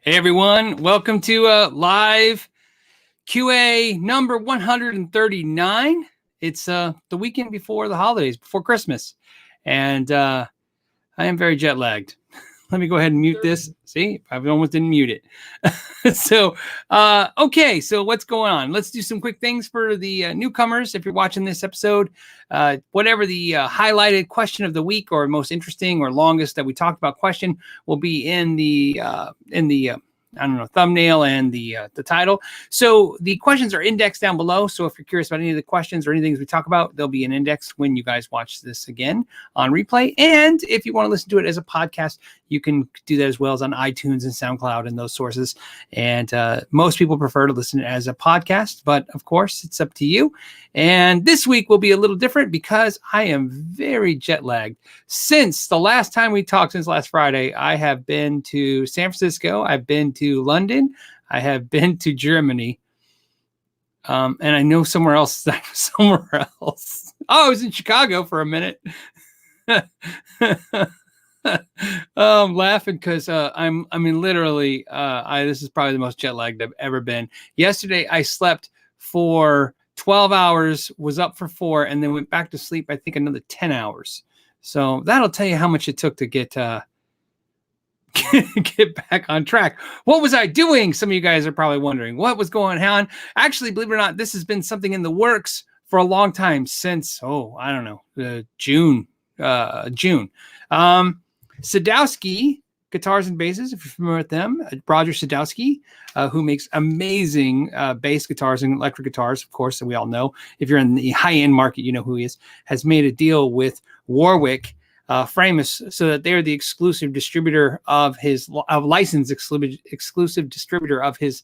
Hey everyone, welcome to live QA number 139. It's the weekend before the holidays, before Christmas, and I am very jet lagged. Let me go ahead and mute this. See, I almost didn't mute it. Okay, so what's going on? Let's do some quick things for the newcomers. If you're watching this episode, whatever the highlighted question of the week or most interesting or longest that we talked about question will be in the thumbnail and the title. So the questions are indexed down below. So if you're curious about any of the questions or anything we talk about, there'll be an index when you guys watch this again on replay. And if you want to listen to it as a podcast, you can do that as well as on iTunes and SoundCloud and those sources. And most people prefer to listen as a podcast, but of course it's up to you. And this week will be a little different because I am very jet lagged. Since the last time we talked, since last Friday, I have been to San Francisco. I've been to London. I have been to Germany. And I know somewhere else. Oh, I was in Chicago for a minute. I'm laughing because literally, this is probably the most jet lagged I've ever been. Yesterday, I slept for 12 hours, was up for 4, and then went back to sleep, I think, another 10 hours. So that'll tell you how much it took to get back on track. What was I doing? Some of you guys are probably wondering what was going on. Actually, believe it or not, this has been something in the works for a long time since, June. Sadowski Guitars and Basses, if you're familiar with them, Roger Sadowski, who makes amazing bass guitars and electric guitars, of course, that we all know. If you're in the high-end market, you know who he is, has made a deal with Warwick Framus so that they're the exclusive distributor of his licensed exclusive distributor of his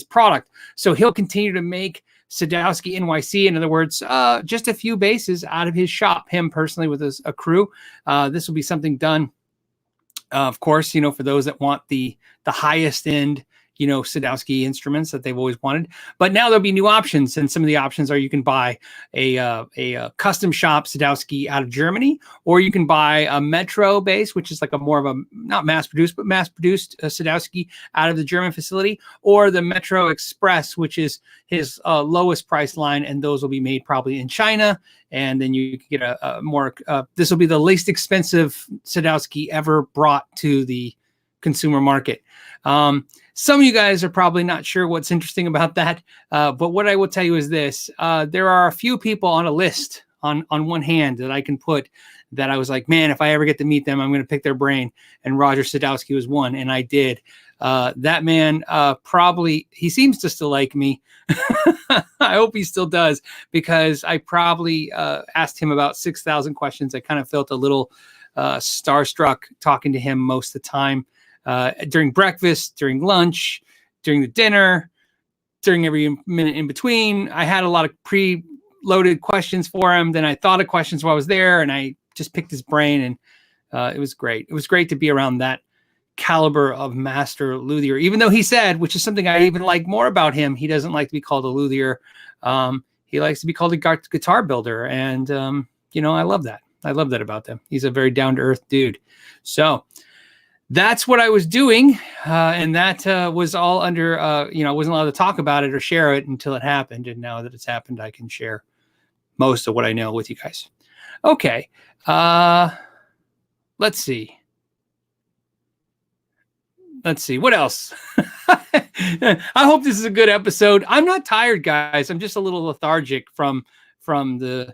product. So he'll continue to make Sadowski NYC, in other words, just a few basses out of his shop, him personally with a crew. This will be something done, of course, for those that want the highest end, Sadowski instruments that they've always wanted. But now there'll be new options, and some of the options are you can buy a custom shop Sadowski out of Germany, or you can buy a Metro bass, which is like a more of a not mass-produced, but mass-produced Sadowski out of the German facility, or the Metro Express, which is his lowest price line, and those will be made probably in China. And then you can get a more, this will be the least expensive Sadowski ever brought to the consumer market. Some of you guys are probably not sure what's interesting about that, but what I will tell you is this. There are a few people on a list on one hand that I can put that I was like, man, if I ever get to meet them, I'm going to pick their brain. And Roger Sadowski was one, and I did. That man probably, he seems to still like me. I hope he still does, because I probably asked him about 6,000 questions. I kind of felt a little starstruck talking to him most of the time. During breakfast, during lunch, during the dinner, during every minute in between. I had a lot of pre-loaded questions for him. Then I thought of questions while I was there, and I just picked his brain, and it was great. It was great to be around that caliber of master luthier, even though he said, which is something I even like more about him, he doesn't like to be called a luthier. He likes to be called a guitar builder, and I love that. I love that about them. He's a very down-to-earth dude. So that's what I was doing, and that was all under, I wasn't allowed to talk about it or share it until it happened, and now that it's happened, I can share most of what I know with you guys. Okay, let's see. What else? I hope this is a good episode. I'm not tired, guys. I'm just a little lethargic from the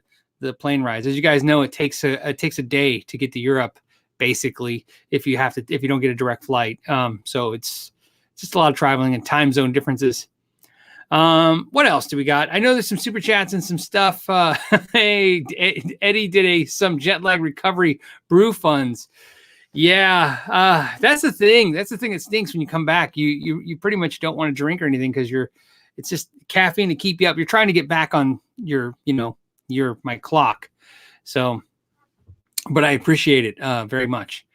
plane rides. As you guys know, it takes a day to get to Europe, basically, if you don't get a direct flight. So it's just a lot of traveling and time zone differences. What else do we got? I know there's some super chats and some stuff. Hey, Eddie did some jet lag recovery brew funds. Yeah, that's the thing. That's the thing that stinks when you come back. You pretty much don't want to drink or anything because it's just caffeine to keep you up. You're trying to get back on my clock. So, but I appreciate it very much.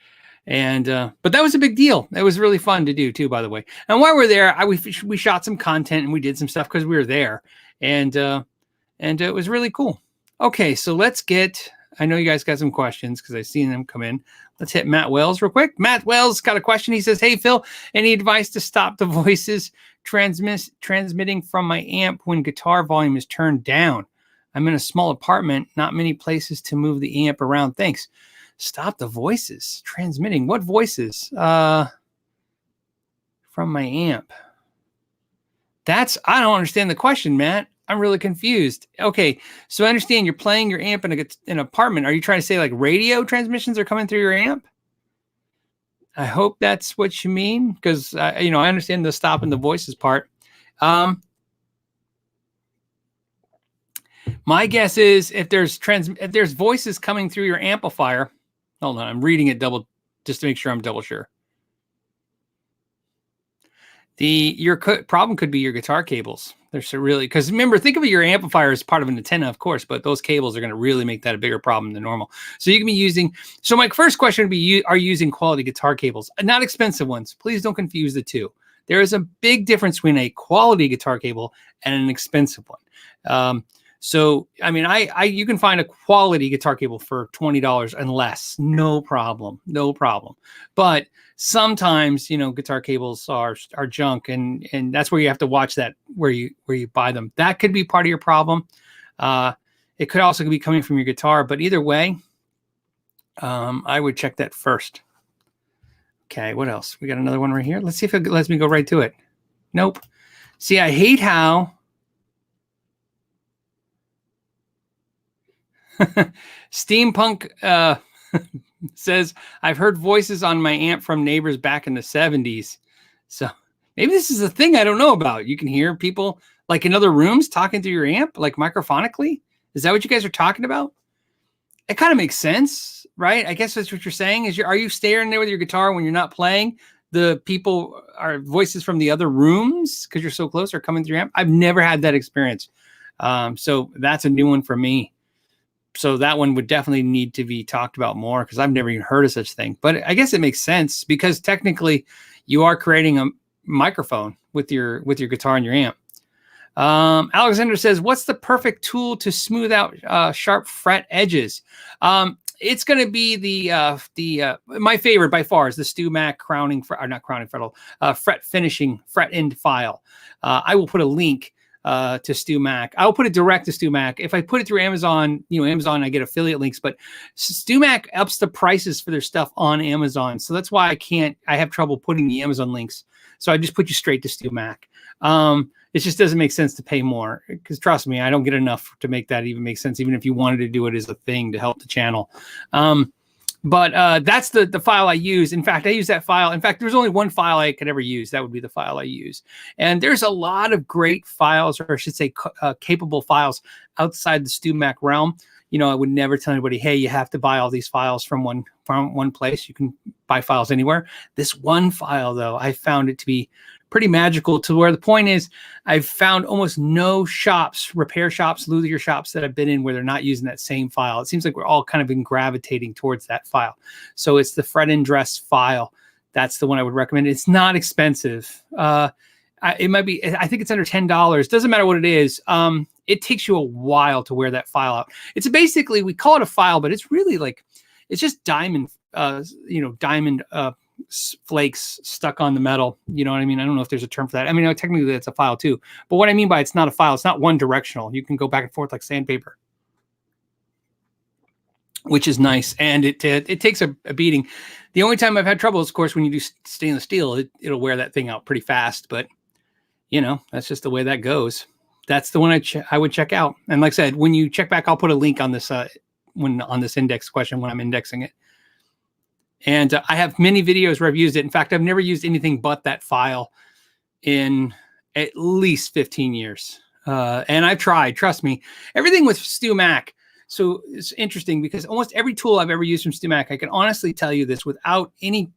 And but that was a big deal. That was really fun to do too, by the way. And while we're there, we shot some content and we did some stuff because we were there, and it was really cool. Okay, so let's get. I know you guys got some questions because I've seen them come in. Let's hit Matt Wells real quick. Matt Wells got a question. He says, hey, Phil, any advice to stop the voices transmitting from my amp when guitar volume is turned down? I'm in a small apartment, not many places to move the amp around. Thanks. Stop the voices transmitting. What voices? From my amp. I don't understand the question, Matt. I'm really confused. Okay, so I understand you're playing your amp in an apartment. Are you trying to say like radio transmissions are coming through your amp? I hope that's what you mean, because I understand the stopping the voices part. My guess is if there's voices coming through your amplifier. Hold on, I'm reading it just to make sure I'm double sure. Your problem could be your guitar cables. Because remember, think of your amplifier as part of an antenna, of course, but those cables are going to really make that a bigger problem than normal. So you can be using. So my first question would be: are you using quality guitar cables? Not expensive ones. Please don't confuse the two. There is a big difference between a quality guitar cable and an expensive one. So I mean, you can find a quality guitar cable for $20 and less, no problem. But sometimes, guitar cables are junk, and that's where you have to watch that where you buy them. That could be part of your problem. It could also be coming from your guitar, but either way, I would check that first. Okay, what else? We got another one right here. Let's see if it lets me go right to it. Nope. See, I hate how Steampunk says, I've heard voices on my amp from neighbors back in the 70s. So maybe this is a thing I don't know about. You can hear people like in other rooms talking through your amp, like microphonically. Is that what you guys are talking about? It kind of makes sense, right? I guess that's what you're saying. Are you staring there with your guitar when you're not playing? The people are voices from the other rooms because you're so close are coming through your amp. I've never had that experience. So that's a new one for me. So that one would definitely need to be talked about more because I've never even heard of such thing. But I guess it makes sense because technically you are creating a microphone with your guitar and your amp. Alexander says, what's the perfect tool to smooth out sharp fret edges? It's going to be the my favorite by far is the Stu Mac fret finishing fret end file. I will put a link to Stu Mac. I'll put it direct to Stu Mac. If I put it through Amazon, Amazon, I get affiliate links, but Stu Mac ups the prices for their stuff on Amazon. So that's why I have trouble putting the Amazon links. So I just put you straight to Stu Mac. It just doesn't make sense to pay more because trust me, I don't get enough to make that even make sense, even if you wanted to do it as a thing to help the channel. But that's the file I use. In fact, I use that file. In fact, there's only one file I could ever use. That would be the file I use. And there's a lot of great files, or I should say capable files outside the Stu Mac realm. I would never tell anybody, hey, you have to buy all these files from one place. You can buy files anywhere. This one file, though, I found it to be pretty magical to where the point is I've found almost no repair shops, luthier shops that I've been in where they're not using that same file. It seems like we're all kind of been gravitating towards that file. So it's the fret and dress file. That's the one I would recommend. It's not expensive. It might be, I think it's under $10. Doesn't matter what it is. It takes you a while to wear that file out. It's basically, we call it a file, but it's really it's just diamond flakes stuck on the metal. You know what I mean? I don't know if there's a term for that. I mean, technically that's a file too. But what I mean by it's not a file, it's not one directional. You can go back and forth like sandpaper, which is nice. And it takes a beating. The only time I've had trouble is, of course, when you do stainless steel, it'll wear that thing out pretty fast. But, that's just the way that goes. That's the one I would check out. And like I said, when you check back, I'll put a link on this on this index question when I'm indexing it. And I have many videos where I've used it. In fact, I've never used anything but that file in at least 15 years. And I've tried, trust me, everything with Stu Mac. So it's interesting because almost every tool I've ever used from Stu Mac, I can honestly tell you this without any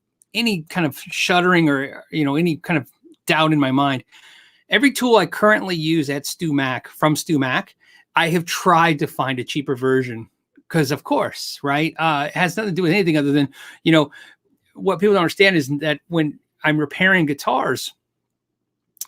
kind of shuddering or, any kind of doubt in my mind. Every tool I currently use at Stu Mac from Stu Mac, I have tried to find a cheaper version. Because of course, right? It has nothing to do with anything other than, what people don't understand is that when I'm repairing guitars,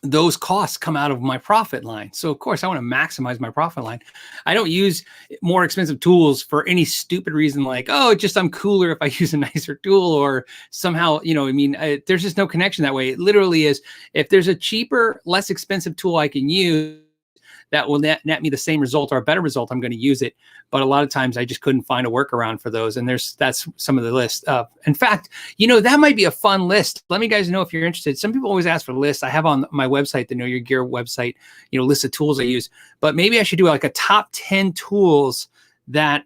those costs come out of my profit line. So of course I want to maximize my profit line. I don't use more expensive tools for any stupid reason like, oh, it's just I'm cooler if I use a nicer tool or somehow, you know, I mean, there's just no connection that way. It literally is, if there's a cheaper, less expensive tool I can use that will net me the same result or a better result, I'm going to use it. But a lot of times I just couldn't find a workaround for those. And that's some of the list. In fact, you know, that might be a fun list. Let me guys know if you're interested. Some people always ask for lists. I have on my website, the Know Your Gear website, you know, list of tools I use. But maybe I should do like a top 10 tools that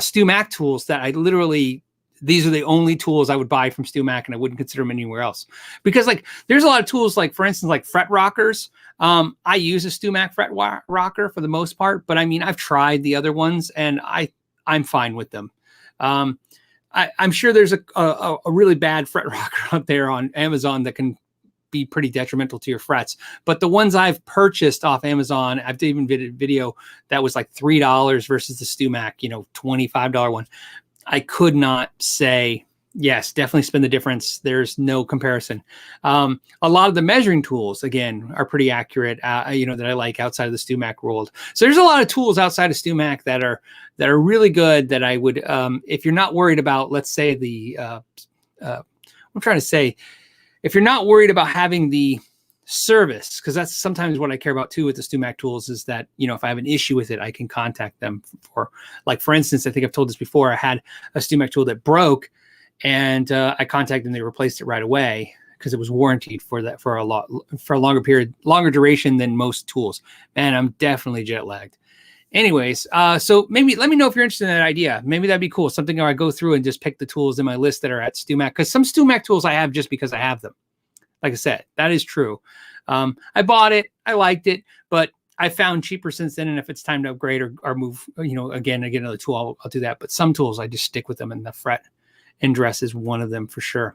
Stu Mac tools that I literally, these are the only tools I would buy from Stu Mac and I wouldn't consider them anywhere else. Because like there's a lot of tools, like for instance, like fret rockers. I use a Stu Mac fret rocker for the most part, but I mean, I've tried the other ones and I'm fine with them. I'm sure there's a really bad fret rocker out there on Amazon that can be pretty detrimental to your frets. But the ones I've purchased off Amazon, I've even did a video that was like $3 versus the Stu Mac, you know, $25 one. I could not say, yes, definitely spend the difference. There's no comparison. A lot of the measuring tools, again, are pretty accurate, you know, that I like outside of the Stu Mac world. So there's a lot of tools outside of Stu Mac that are really good that I would, if you're not worried about, let's say I'm trying to say, if you're not worried about having the service, because that's sometimes what I care about too with the Stu Mac tools is that, you know, if I have an issue with it, I can contact them for, like, for instance, I think I've told this before, I had a Stu Mac tool that broke and I contacted them, they replaced it right away because it was warranted for a longer period, longer duration than most tools. Man, I'm definitely jet lagged. Anyways, so maybe let me know if you're interested in that idea. Maybe that'd be cool. Something where I go through and just pick the tools in my list that are at Stu Mac, because some Stu Mac tools I have just because I have them. Like I said, that is true. I bought it, I liked it, but I found cheaper since then. And if it's time to upgrade or move, you know, again, I get another tool, I'll do that. But some tools I just stick with them, and the fret and dress is one of them for sure.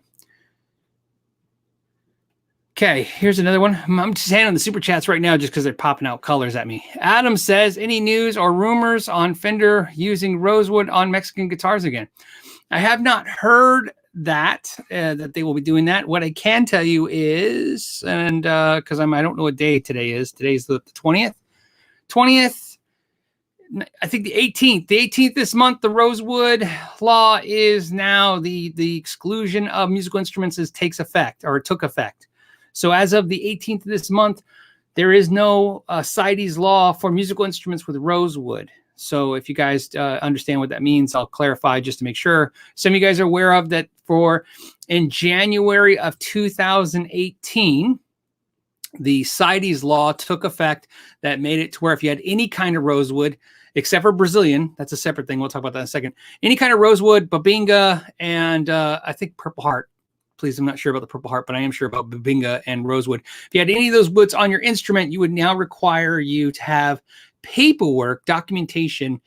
Okay, here's another one. I'm just handling the super chats right now just because they're popping out colors at me. Adam says, any news or rumors on Fender using Rosewood on Mexican guitars again? I have not heard that they will be doing that. What I can tell you is, and because I don't know what day today is. Today's the 20th. I think the 18th. The 18th this month, the Rosewood law is now the exclusion of musical instruments takes effect, or took effect. So as of the 18th of this month, there is no CITES law for musical instruments with Rosewood. So if you guys understand what that means, I'll clarify just to make sure. Some of you guys are aware of that in January of 2018, the CITES law took effect that made it to where if you had any kind of Rosewood, except for Brazilian, that's a separate thing. We'll talk about that in a second. Any kind of Rosewood, Babinga, and I think Purple Heart. Please, I'm not sure about the Purple Heart, but I am sure about Babinga and Rosewood. If you had any of those woods on your instrument, you would now require you to have paperwork, documentation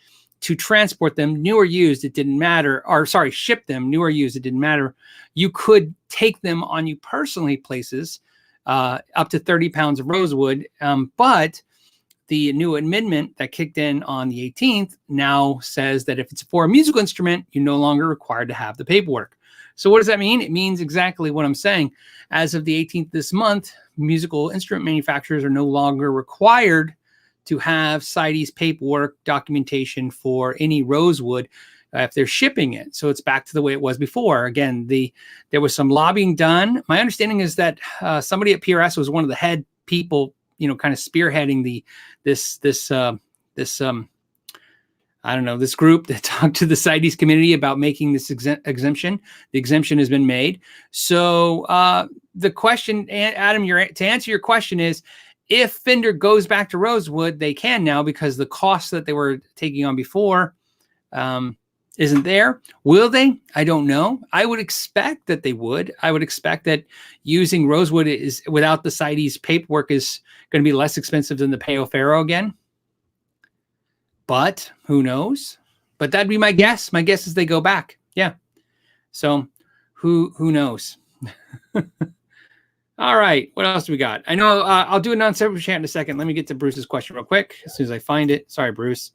to transport them, new or used, it didn't matter, or sorry, ship them, new or used, it didn't matter. You could take them on you personally places, up to 30 pounds of Rosewood, but the new amendment that kicked in on the 18th now says that if it's for a musical instrument, you're no longer required to have the paperwork. So what does that mean? It means exactly what I'm saying. As of the 18th this month, musical instrument manufacturers are no longer required to have CITES paperwork documentation for any Rosewood if they're shipping it. So it's back to the way it was before. Again, there was some lobbying done. My understanding is that somebody at PRS was one of the head people, you know, kind of spearheading this group that talked to the CITES community about making this exemption. The exemption has been made. So the question, Adam, to answer your question is, if Fender goes back to Rosewood, they can now, because the cost that they were taking on before isn't there. Will they? I don't know. I would expect that they would. I would expect that using Rosewood is without the CITES paperwork is going to be less expensive than the Peo Ferro again. But who knows? But that'd be my guess. My guess is they go back. Yeah. So who knows? All right. What else do we got? I know I'll do a non-super chat in a second. Let me get to Bruce's question real quick as soon as I find it. Sorry, Bruce,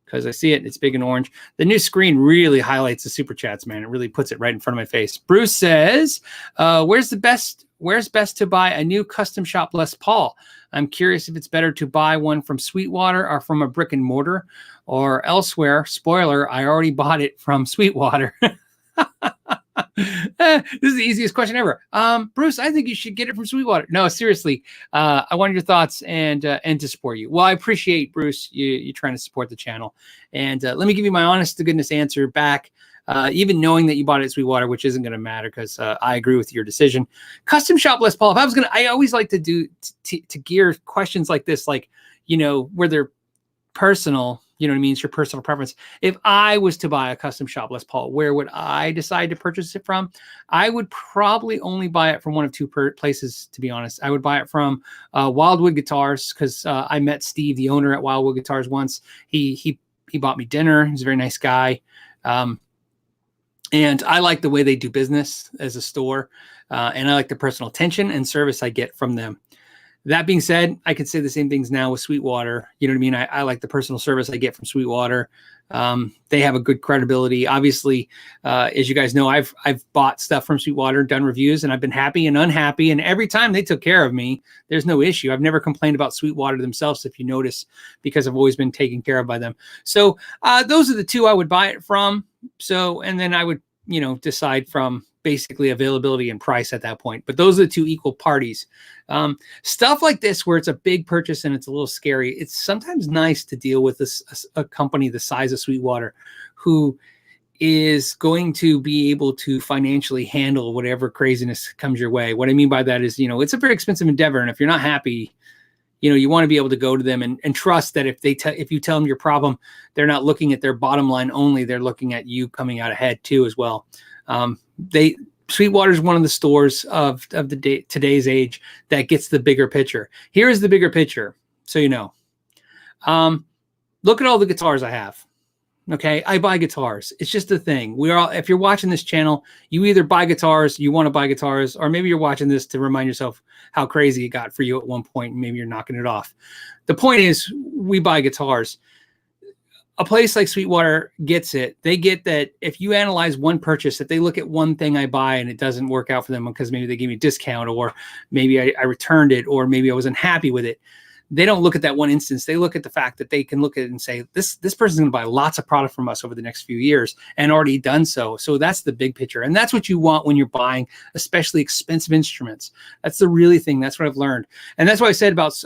because I see it. It's big and orange. The new screen really highlights the super chats, man. It really puts it right in front of my face. Bruce says, where's the best where's best to buy a new custom shop Les Paul? I'm curious if it's better to buy one from Sweetwater or from a brick and mortar or elsewhere. Spoiler, I already bought it from Sweetwater. This is the easiest question ever. Bruce, I think you should get it from Sweetwater. No, seriously. I wanted your thoughts and to support you. Well, I appreciate, Bruce, you trying to support the channel. And let me give you my honest to goodness answer back. Even knowing that you bought it at Sweetwater, which isn't going to matter because I agree with your decision. Custom shop Les Paul. If I was I always like to do to gear questions like this, like, you know, where they're personal. You know what I mean? It's your personal preference. If I was to buy a custom shop Les Paul, where would I decide to purchase it from? I would probably only buy it from one of two places, to be honest. I would buy it from Wildwood Guitars because I met Steve, the owner at Wildwood Guitars, once. He bought me dinner. He's a very nice guy. And I like the way they do business as a store. And I like the personal attention and service I get from them. That being said, I could say the same things now with Sweetwater. You know what I mean? I like the personal service I get from Sweetwater. They have a good credibility. Obviously, as you guys know, I've bought stuff from Sweetwater, done reviews, and I've been happy and unhappy. And every time they took care of me, there's no issue. I've never complained about Sweetwater themselves, if you notice, because I've always been taken care of by them. So those are the two I would buy it from. So, and then I would, you know, decide from basically availability and price at that point. But those are the two equal parties. Stuff like this, where it's a big purchase and it's a little scary, it's sometimes nice to deal with a company the size of Sweetwater who is going to be able to financially handle whatever craziness comes your way. What I mean by that is, you know, it's a very expensive endeavor. And if you're not happy, you know, you want to be able to go to them and trust that if you tell them your problem, they're not looking at their bottom line only, they're looking at you coming out ahead too as well. Sweetwater is one of the stores of today's age that gets the bigger picture. Here is the bigger picture, so you know. Look at all the guitars I have. Okay, I buy guitars. It's just a thing. If you're watching this channel, you either buy guitars, you want to buy guitars, or maybe you're watching this to remind yourself how crazy it got for you at one point, and maybe you're knocking it off. The point is, we buy guitars. A place like Sweetwater gets it. They get that if you analyze one purchase, if they look at one thing I buy and it doesn't work out for them because maybe they gave me a discount, or maybe I returned it, or maybe I wasn't happy with it, they don't look at that one instance. They look at the fact that they can look at it and say, this person's going to buy lots of product from us over the next few years, and already done so. So that's the big picture. And that's what you want when you're buying, especially expensive instruments. That's the really thing. That's what I've learned. And that's what I said about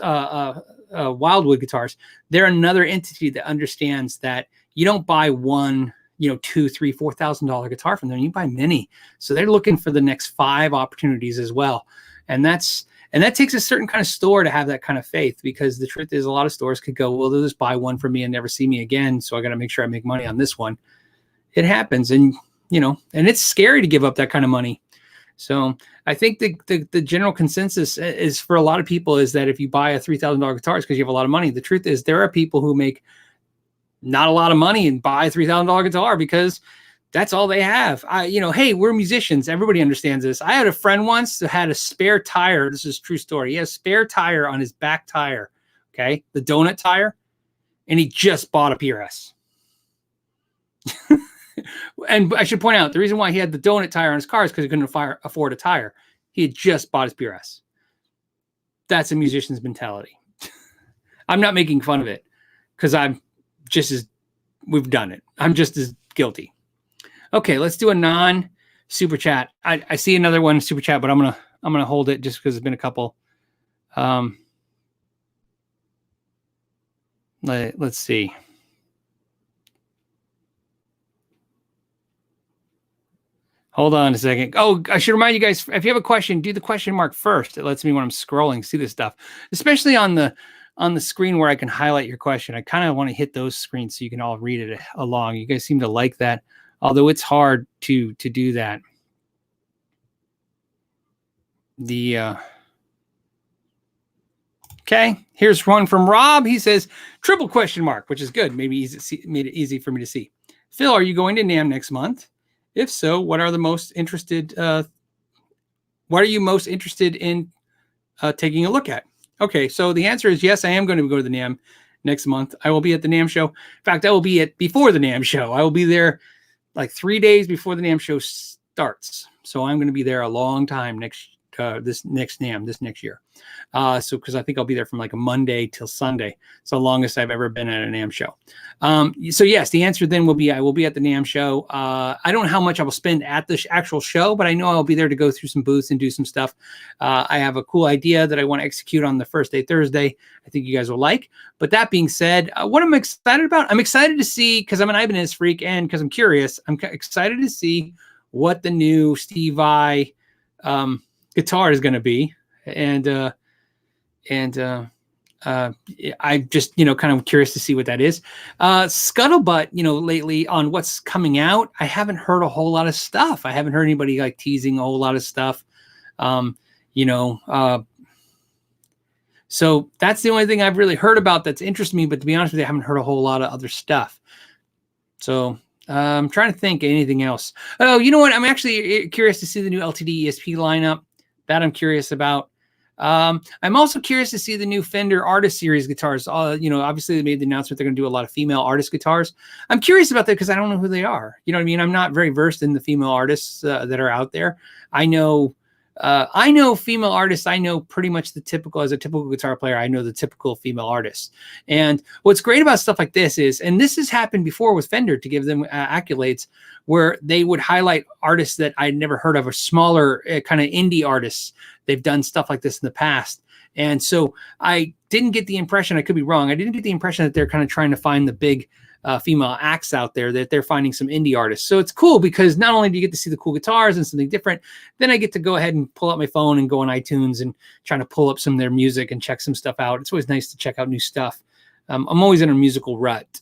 Wildwood Guitars. They're another entity that understands that you don't buy one, you know, $2,000, $3,000, $4,000 guitar from them. You buy many. So they're looking for the next 5 opportunities as well. And that takes a certain kind of store to have that kind of faith, because the truth is a lot of stores could go, well, they'll just buy one from me and never see me again. So I got to make sure I make money on this one. It happens. And, you know, and it's scary to give up that kind of money. So I think the general consensus is for a lot of people is that if you buy a $3,000 guitar, it's because you have a lot of money. The truth is there are people who make not a lot of money and buy a $3,000 guitar because that's all they have. You know, hey, we're musicians. Everybody understands this. I had a friend once that had a spare tire. This is a true story. He has a spare tire on his back tire. Okay. The donut tire. And he just bought a PRS. And I should point out, the reason why he had the donut tire on his car is because he couldn't afford a tire. He had just bought his PRS. That's a musician's mentality. I'm not making fun of it because we've done it. I'm just as guilty. Okay, let's do a non-super chat. I see another one super chat, but I'm gonna hold it just because there's been a couple. Let's see. Hold on a second. Oh, I should remind you guys, if you have a question, do the question mark first. It lets me, when I'm scrolling, see this stuff, especially on the screen where I can highlight your question. I kind of want to hit those screens so you can all read it along. You guys seem to like that, although it's hard to do that. Okay, here's one from Rob. He says, triple question mark, which is good. Maybe made it easy for me to see. Phil, are you going to NAMM next month? If so, what are you most interested in taking a look at? Okay, so the answer is yes, I am going to go to the NAMM next month. I will be at the NAMM show. In fact, I will be before the NAMM show. I will be there like 3 days before the NAMM show starts. So I'm going to be there a long time this next NAMM this next year. So because I think I'll be there from like a Monday till Sunday. It's the longest I've ever been at a NAMM show. So yes, the answer then will be I will be at the NAMM show. I don't know how much I will spend at the actual show, but I know I'll be there to go through some booths and do some stuff. I have a cool idea that I want to execute on the first day Thursday. I think you guys will like. But that being said, what I'm excited about, I'm excited to see, because I'm an Ibanez freak and because I'm curious, I'm excited to see what the new Steve Vai guitar is going to be. And I just, kind of curious to see what that is. Scuttlebutt, lately on what's coming out, I haven't heard a whole lot of stuff. I haven't heard anybody like teasing a whole lot of stuff. So that's the only thing I've really heard about that's interested me. But to be honest with you, I haven't heard a whole lot of other stuff. So I'm trying to think of anything else. Oh, you know what? I'm actually curious to see the new LTD ESP lineup. That I'm curious about. I'm also curious to see the new Fender Artist Series guitars. Obviously they made the announcement they're going to do a lot of female artist guitars. I'm curious about that because I don't know who they are. You know what I mean? I'm not very versed in the female artists that are out there. I know female artists. I know pretty much as a typical guitar player, I know the typical female artists. And what's great about stuff like this is, and this has happened before with Fender to give them accolades, where they would highlight artists that I'd never heard of, or smaller kind of indie artists. They've done stuff like this in the past. And so I didn't get the impression, I could be wrong, I didn't get the impression that they're kind of trying to find the big female acts out there, that they're finding some indie artists. So it's cool because not only do you get to see the cool guitars and something different, then I get to go ahead and pull out my phone and go on iTunes and try to pull up some of their music and check some stuff out. It's always nice to check out new stuff. I'm always in a musical rut.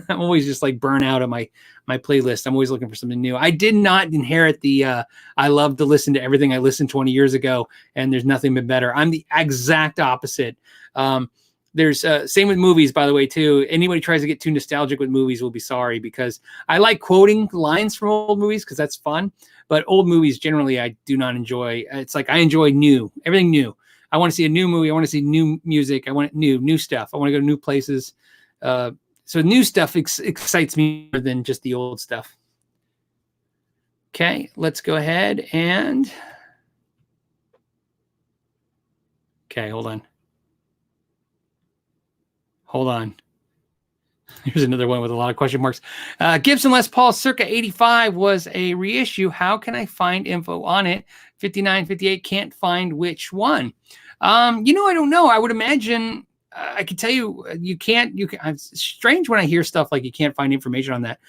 I'm always just like burn out of my playlist. I'm always looking for something new. I did not inherit the I love to listen to everything I listened 20 years ago and there's nothing been better. I'm the exact opposite. There's same with movies, by the way, too. Anybody tries to get too nostalgic with movies will be sorry, because I like quoting lines from old movies because that's fun. But old movies generally I do not enjoy. It's like I enjoy everything new. I want to see a new movie. I want to see new music. I want new stuff. I want to go to new places. So new stuff excites me more than just the old stuff. Okay, let's go ahead and... Okay, hold on. Here's another one with a lot of question marks. Gibson Les Paul circa 85 was a reissue. How can I find info on it? 59, 58, can't find which one. I don't know. I would imagine I could tell you you can't. It's strange when I hear stuff like you can't find information on that.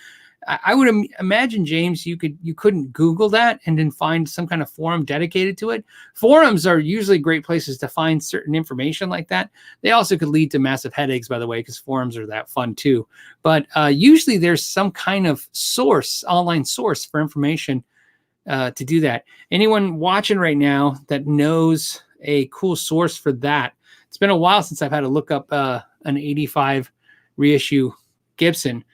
I would imagine, James, you couldn't Google that and then find some kind of forum dedicated to it. Forums are usually great places to find certain information like that. They also could lead to massive headaches, by the way, because forums are that fun too. But usually there's some kind of online source for information to do that. Anyone watching right now that knows a cool source for that? It's been a while since I've had to look up an 85 reissue Gibson.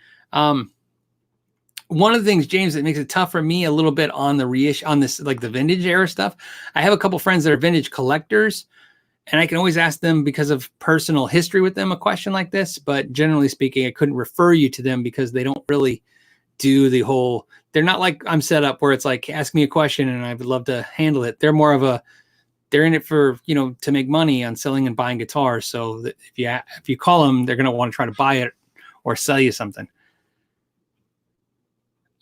One of the things, James, that makes it tough for me a little bit on the reissue, on this, like the vintage era stuff. I have a couple friends that are vintage collectors, and I can always ask them because of personal history with them a question like this. But generally speaking, I couldn't refer you to them because they don't really do the whole. They're not like I'm set up where it's like, ask me a question and I would love to handle it. They're more of they're in it for, to make money on selling and buying guitars. So that if you call them, they're going to want to try to buy it or sell you something.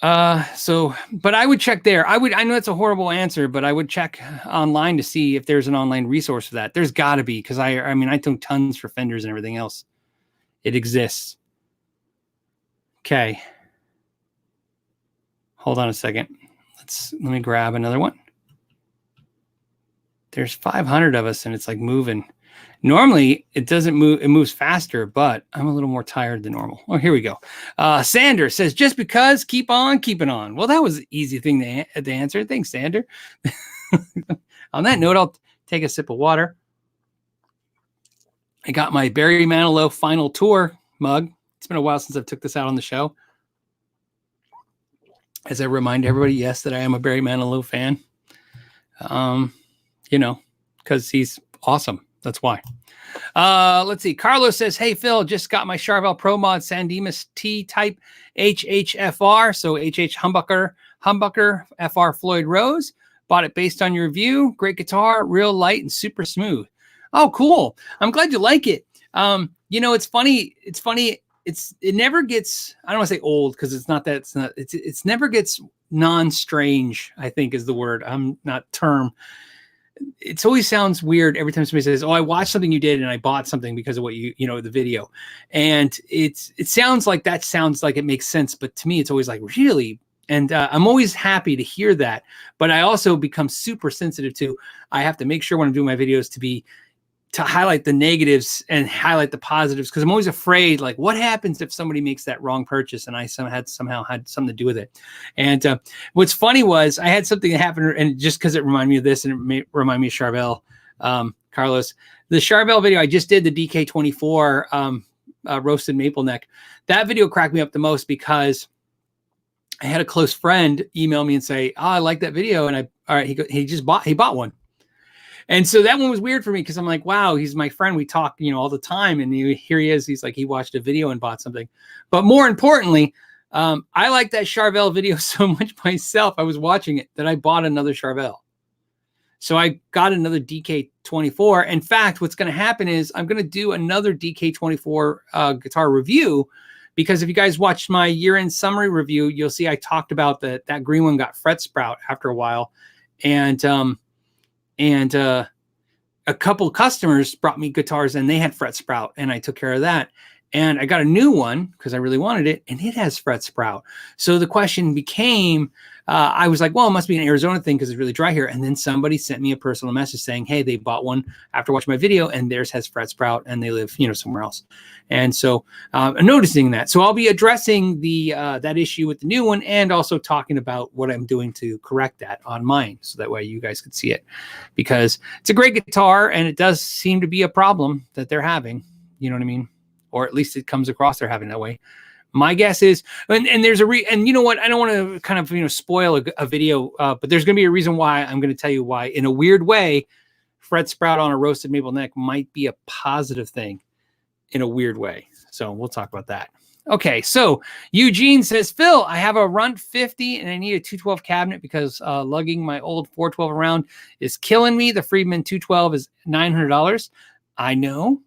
But I would check there. I know it's a horrible answer, but I would check online to see if there's an online resource for that. There's gotta be, because I took tons for Fenders and everything else. It exists. Okay. Hold on a second. Let me grab another one. There's 500 of us and it's like moving. Normally it doesn't move. It moves faster, but I'm a little more tired than normal. Oh, here we go. Sander says, just because, keep on keeping on. Well, that was an easy thing to answer. Thanks, Sander. On that note, I'll take a sip of water. I got my Barry Manilow Final Tour mug. It's been a while since I've took this out on the show. As I remind everybody, yes, that I am a Barry Manilow fan. Because he's awesome. That's why. Let's see. Carlos says, hey, Phil, just got my Charvel Pro Mod San Dimas T-Type HHFR. So HH Humbucker, FR Floyd Rose. Bought it based on your review. Great guitar, real light and super smooth. Oh, cool. I'm glad you like it. You know, it's funny. It never gets, I don't want to say old because it's not that, it's never gets non-strange, I think is the word. I'm not term. It always sounds weird every time somebody says, oh, I watched something you did and I bought something because of what you know, the video. And it sounds like it makes sense. But to me, it's always like, really? And I'm always happy to hear that. But I also become super sensitive to, I have to make sure when I'm doing my videos to highlight the negatives and highlight the positives. Cause I'm always afraid, like what happens if somebody makes that wrong purchase and I somehow had something to do with it. And what's funny was I had something that happened, and just cause it reminded me of this and it may remind me of Charvel, Carlos, the Charvel video I just did, the DK24 roasted maple neck. That video cracked me up the most because I had a close friend email me and say, oh, I like that video. And he bought one. And so that one was weird for me because I'm like, wow, he's my friend. We talk, you know, all the time. And here he is. He's like, he watched a video and bought something. But more importantly, I like that Charvel video so much myself. I was watching it that I bought another Charvel. So I got another DK24. In fact, what's going to happen is I'm going to do another DK24 guitar review, because if you guys watched my year-end summary review, you'll see I talked about that green one got fret sprout after a while. And a couple of customers brought me guitars and they had fret sprout, and I took care of that. And I got a new one because I really wanted it, and it has fret sprout. So the question became, I was like, well, it must be an Arizona thing because it's really dry here. And then somebody sent me a personal message saying, hey, they bought one after watching my video and theirs has fret sprout and they live, you know, somewhere else. And so I'm noticing that. So I'll be addressing that issue with the new one and also talking about what I'm doing to correct that on mine. So that way you guys could see it, because it's a great guitar and it does seem to be a problem that they're having. You know what I mean? Or at least it comes across they're having that way. My guess is, and there's and you know what? I don't want to kind of, you know, spoil a video, but there's going to be a reason why. I'm going to tell you why. In a weird way, fret sprout on a roasted maple neck might be a positive thing in a weird way. So we'll talk about that. Okay, so Eugene says, Phil, I have a Runt 50 and I need a 212 cabinet because lugging my old 412 around is killing me. The Freedman 212 is $900. I know.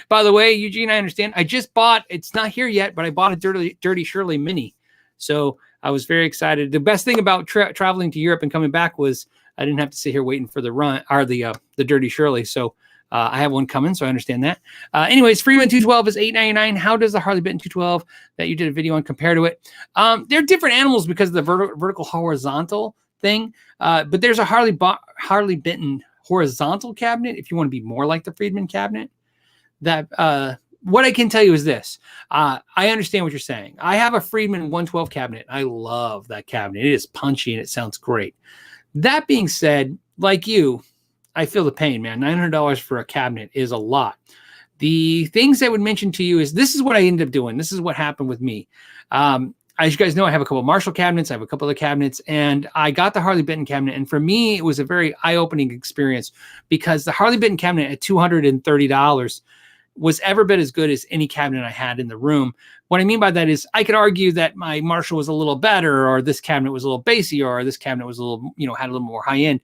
By the way, Eugene, I understand. I just bought, it's not here yet, but I bought a Dirty Shirley Mini. So I was very excited. The best thing about traveling to Europe and coming back was I didn't have to sit here waiting for the run or the Dirty Shirley. So I have one coming, so I understand that. Anyways, Freeman 212 is $899. How does the Harley Benton 212 that you did a video on compare to it? They're different animals because of the vertical horizontal thing. But there's a Harley Benton horizontal cabinet if you want to be more like the Freedman cabinet. That what I can tell you is this. I understand what you're saying. I have a Freedman 112 cabinet. I love that cabinet. It is punchy and it sounds great. That being said, like you, I feel the pain, man. $900 for a cabinet is a lot. The things I would mention to you is this is what I ended up doing. This is what happened with me. As you guys know, I have a couple of Marshall cabinets. I have a couple of cabinets, and I got the Harley Benton cabinet. And for me, it was a very eye-opening experience because the Harley Benton cabinet at $230 was every bit as good as any cabinet I had in the room. What I mean by that is I could argue that my Marshall was a little better, or this cabinet was a little bassy, or this cabinet was a little, you know, had a little more high-end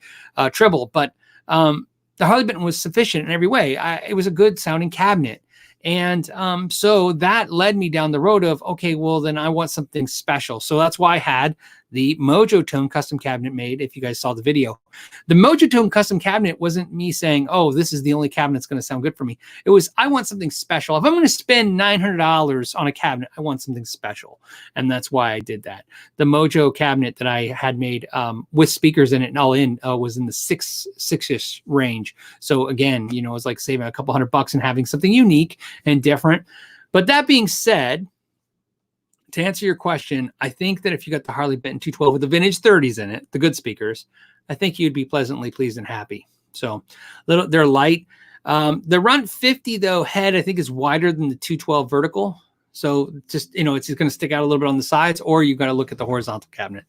treble. But the Harley Benton was sufficient in every way. It was a good sounding cabinet. And so that led me down the road of, okay, well, then I want something special. So that's why I had the Mojo Tone custom cabinet made, if you guys saw the video. The Mojo Tone custom cabinet wasn't me saying, oh, this is the only cabinet that's going to sound good for me. It was, I want something special. If I'm going to spend $900 on a cabinet, I want something special. And that's why I did that. The Mojo cabinet that I had made with speakers in it and all in was in the six-ish range. So again, you know, it was like saving a couple $100 and having something unique and different. But that being said, to answer your question, I think that if you got the Harley Benton 212 with the vintage 30s in it, the good speakers, I think you'd be pleasantly pleased and happy. So they're light. The Runt 50 though head, I think, is wider than the 212 vertical. So just, you know, it's going to stick out a little bit on the sides, or you got to look at the horizontal cabinet.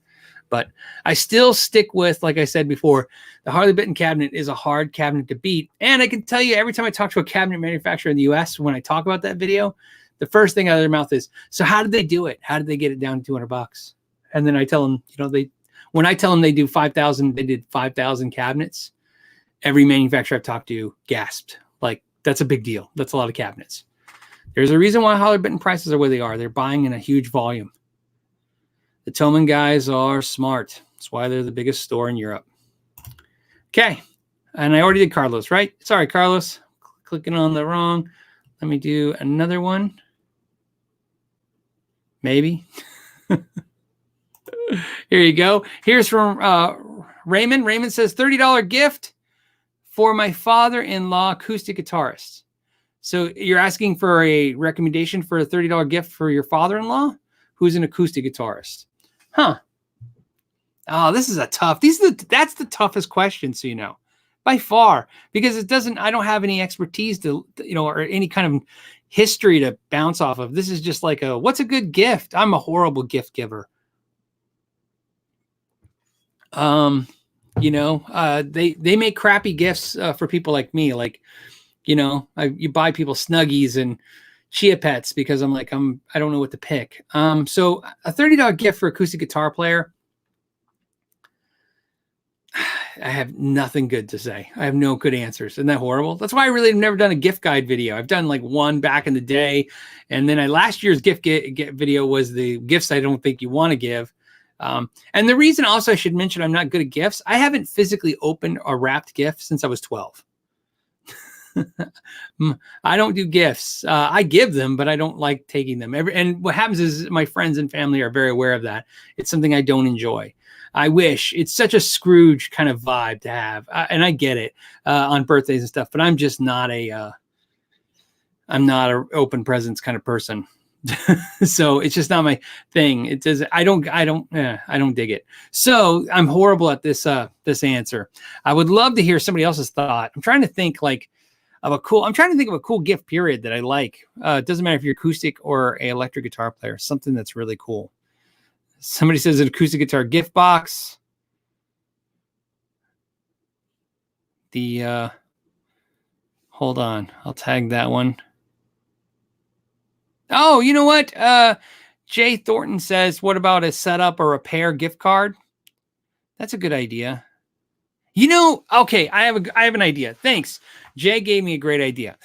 But I still stick with, like I said before, the Harley Benton cabinet is a hard cabinet to beat. And I can tell you, every time I talk to a cabinet manufacturer in the US, when I talk about that video, the first thing out of their mouth is, so how did they do it? How did they get it down to $200? And then I tell them, you know, When I tell them they do 5,000, they did 5,000 cabinets. Every manufacturer I've talked to gasped. Like, that's a big deal. That's a lot of cabinets. There's a reason why Holly-Benton prices are where they are. They're buying in a huge volume. The Thomann guys are smart. That's why they're the biggest store in Europe. Okay. And I already did Carlos, right? Sorry, Carlos. Clicking on the wrong. Let me do another one. Maybe. Here you go. Here's from Raymond. Raymond says, $30 gift for my father-in-law acoustic guitarist. So you're asking for a recommendation for a $30 gift for your father-in-law who's an acoustic guitarist. Huh. Oh, this is a tough. That's the toughest question, so you know. By far, because I don't have any expertise to, or any kind of history to bounce off of. This is just like what's a good gift? I'm a horrible gift giver. They make crappy gifts for people like me. Like, you buy people Snuggies and Chia Pets because I don't know what to pick. So a $30 gift for acoustic guitar player, I have nothing good to say. I have no good answers. Isn't that horrible? That's why I really have never done a gift guide video. I've done like one back in the day. And then last year's gift video was the gifts I don't think you want to give. And the reason also I should mention I'm not good at gifts. I haven't physically opened a wrapped gift since I was 12. I don't do gifts. I give them, but I don't like taking them. And what happens is my friends and family are very aware of that. It's something I don't enjoy. I wish. It's such a Scrooge kind of vibe to have. And I get it on birthdays and stuff, but I'm just not I'm not an open presents kind of person. So it's just not my thing. It does. I don't dig it. So I'm horrible at this answer. I would love to hear somebody else's thought. I'm trying to think of a cool gift period that I like. It doesn't matter if you're acoustic or an electric guitar player, something that's really cool. Somebody says an acoustic guitar gift box. Hold on. I'll tag that one. Oh, you know what? Jay Thornton says, what about a setup or repair gift card? That's a good idea. Okay, I have an idea. Thanks. Jay gave me a great idea.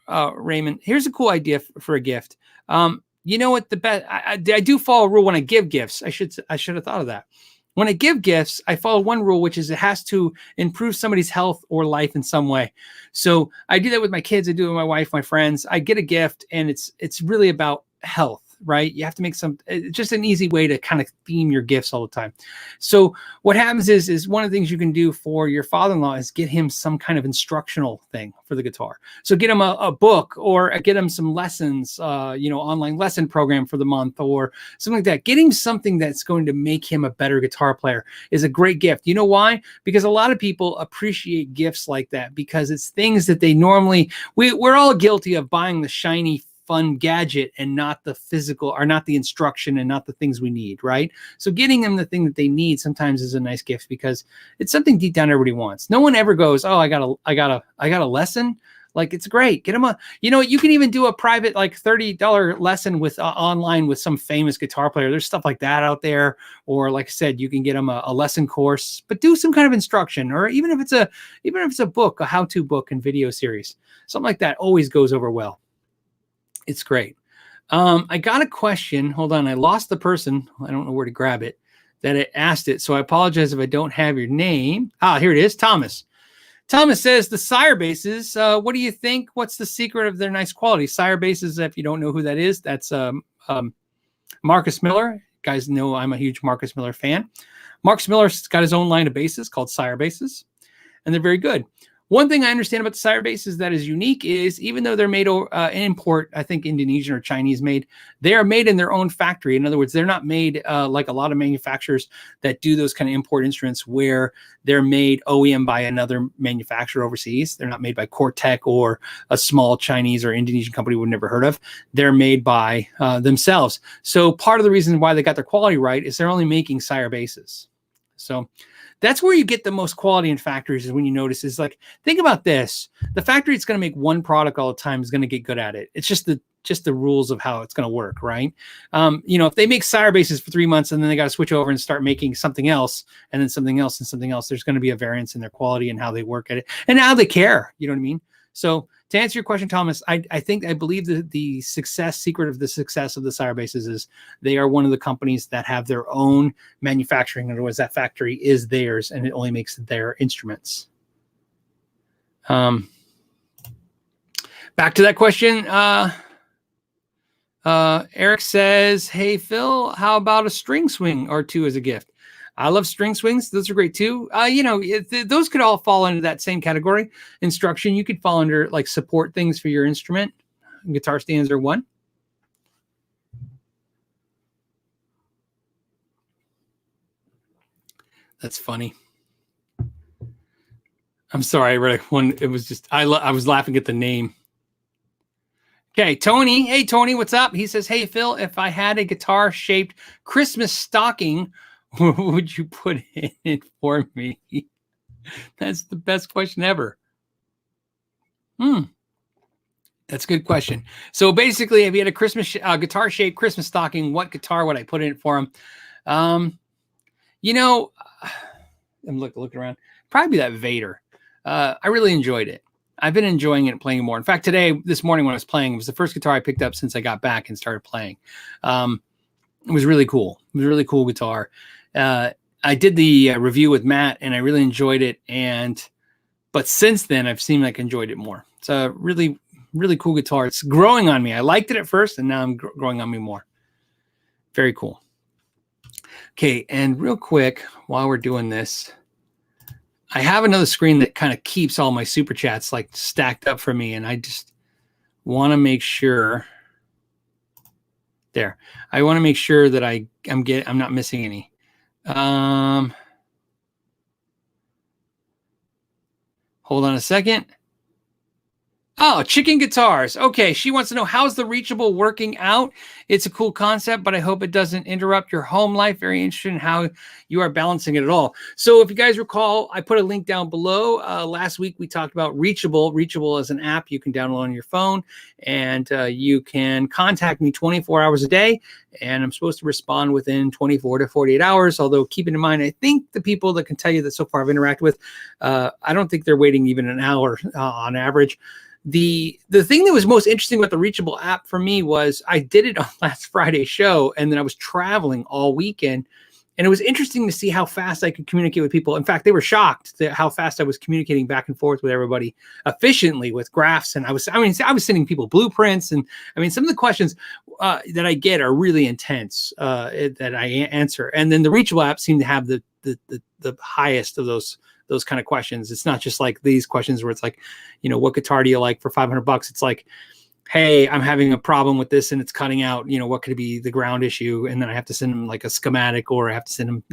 Raymond, here's a cool idea for a gift. You know what? I do follow a rule when I give gifts. I should have thought of that. When I give gifts, I follow one rule, which is it has to improve somebody's health or life in some way. So I do that with my kids. I do it with my wife, my friends. I get a gift, and it's really about health, right? You have to make just an easy way to kind of theme your gifts all the time. So what happens is one of the things you can do for your father-in-law is get him some kind of instructional thing for the guitar. So get him a book, or get him some lessons, online lesson program for the month or something like that. Getting something that's going to make him a better guitar player is a great gift. You know why? Because a lot of people appreciate gifts like that because it's things that they normally, we're all guilty of buying the shiny fun gadget and not the physical, or not the instruction and not the things we need, right? So getting them the thing that they need sometimes is a nice gift because it's something deep down everybody wants. No one ever goes, oh, I got a lesson. Like, it's great. Get them you can even do a private like $30 lesson with online with some famous guitar player. There's stuff like that out there. Or like I said, you can get them a lesson course, but do some kind of instruction, or even if it's a book, a how-to book and video series, something like that always goes over well. It's great. I got a question. Hold on. I lost the person. I don't know where to grab it that I asked it. So I apologize if I don't have your name. Here it is. Thomas. Thomas says the Sire basses. What do you think? What's the secret of their nice quality? Sire basses, if you don't know who that is, that's Marcus Miller. You guys know I'm a huge Marcus Miller fan. Marcus Miller's got his own line of basses called Sire basses, and they're very good. One thing I understand about the Sire basses that is unique is even though they're made import, I think Indonesian or Chinese made, they are made in their own factory. In other words, they're not made like a lot of manufacturers that do those kind of import instruments where they're made OEM by another manufacturer overseas. They're not made by Cortec or a small Chinese or Indonesian company we've never heard of. They're made by themselves. So part of the reason why they got their quality right is they're only making Sire basses. So that's where you get the most quality in factories, is when you notice is like, think about this. The factory that's going to make one product all the time is going to get good at it. It's just just the rules of how it's going to work, right? If they make Sire bases for 3 months and then they got to switch over and start making something else and then something else and something else, there's going to be a variance in their quality and how they work at it and how they care. You know what I mean? So to answer your question, Thomas, I believe the secret of the success of the Sire bases is they are one of the companies that have their own manufacturing. In other words, that factory is theirs and it only makes their instruments. Back to that question. Eric says, hey, Phil, how about a string swing or two as a gift? I love string swings. Those are great too. Those could all fall into that same category. Instruction, you could fall under like support things for your instrument. Guitar stands are one. That's funny. I'm sorry. I read one. It was just, I was laughing at the name. Okay, Tony. Hey, Tony, what's up? He says, hey, Phil, if I had a guitar-shaped Christmas stocking, what would you put in it for me? That's the best question ever. That's a good question. So basically, if you had a Christmas guitar-shaped Christmas stocking, what guitar would I put in it for him? I'm looking around. Probably that Vader. I really enjoyed it. I've been enjoying it and playing more. In fact, this morning when I was playing, it was the first guitar I picked up since I got back and started playing. It was really cool. It was a really cool guitar. I did the review with Matt and I really enjoyed it. But since then I've seemed like I enjoyed it more. It's a really, really cool guitar. It's growing on me. I liked it at first and now I'm growing on me more. Very cool. Okay. And real quick, while we're doing this, I have another screen that kind of keeps all my super chats like stacked up for me. And I just want to make sure there. I want to make sure that I'm not missing any. Hold on a second. Oh, Chicken Guitars. Okay, she wants to know, how's the Reachable working out? It's a cool concept, but I hope it doesn't interrupt your home life. Very interested in how you are balancing it at all. So if you guys recall, I put a link down below. Last week, we talked about Reachable. Reachable is an app you can download on your phone, and you can contact me 24 hours a day, and I'm supposed to respond within 24 to 48 hours, although keeping in mind, I think the people that can tell you that so far I've interacted with, I don't think they're waiting even an hour on average. The thing that was most interesting about the Reachable app for me was I did it on last Friday's show, and then I was traveling all weekend, and it was interesting to see how fast I could communicate with people. In fact, they were shocked at how fast I was communicating back and forth with everybody efficiently with graphs. And I was sending people blueprints, and some of the questions that I get are really intense that I answer. And then the Reachable app seemed to have the highest of those kind of questions. It's not just like these questions where it's like, what guitar do you like for $500? It's like, hey, I'm having a problem with this and it's cutting out, what could be the ground issue? And then I have to send them like a schematic, or I have to send them,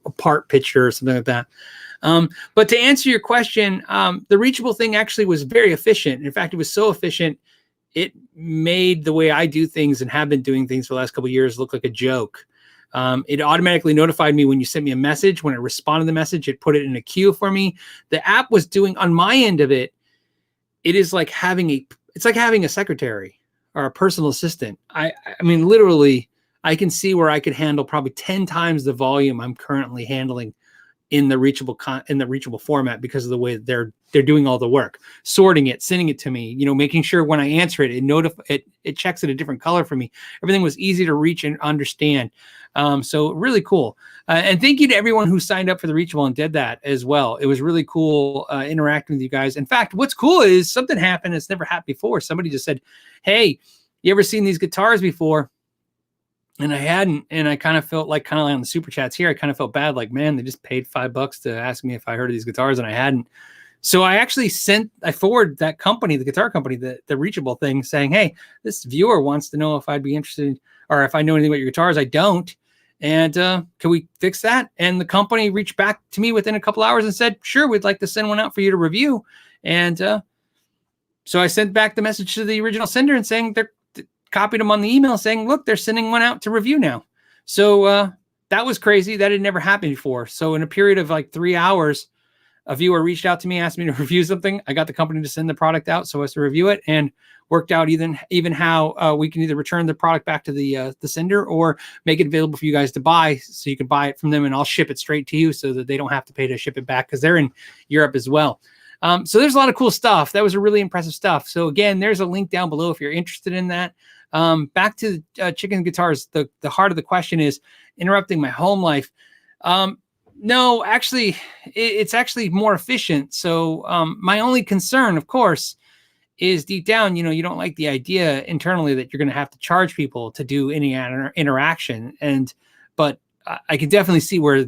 a part picture or something like that. But to answer your question, the Reachable thing actually was very efficient. In fact, it was so efficient, it made the way I do things and have been doing things for the last couple of years look like a joke. It automatically notified me when you sent me a message. When I responded to the message, it put it in a queue for me. The app was doing on my end of it. It is like having a secretary or a personal assistant. I mean, literally, I can see where I could handle probably 10 times the volume I'm currently handling in the Reachable format because of the way they're doing all the work, sorting it, sending it to me, making sure when I answer it, it checks it a different color for me. Everything was easy to reach and understand. So really cool. And thank you to everyone who signed up for the Reachable and did that as well. It was really cool interacting with you guys. In fact, what's cool is something happened that's never happened before. Somebody just said, hey, you ever seen these guitars before? And I hadn't, and I kind of felt like on the super chats here, I kind of felt bad, like, man, they just paid $5 to ask me if I heard of these guitars, and I hadn't. So I actually forwarded that company, the guitar company, the Reachable thing, saying, hey, this viewer wants to know if I'd be interested or if I know anything about your guitars. I don't. And can we fix that? And the company reached back to me within a couple hours and said, sure, we'd like to send one out for you to review. And so I sent back the message to the original sender and saying copied them on the email saying, look, they're sending one out to review now. So that was crazy. That had never happened before. So in a period of like 3 hours, a viewer reached out to me, asked me to review something. I got the company to send the product out so as to review it, and worked out even how we can either return the product back to the sender or make it available for you guys to buy, so you can buy it from them and I'll ship it straight to you so that they don't have to pay to ship it back, because they're in Europe as well. So there's a lot of cool stuff. That was a really impressive stuff. So again, there's a link down below if you're interested in that. Back to chicken guitars. The heart of the question is interrupting my home life. No, actually, it's actually more efficient. So my only concern, of course, is deep down, you don't like the idea internally that you're going to have to charge people to do any interaction. But I can definitely see where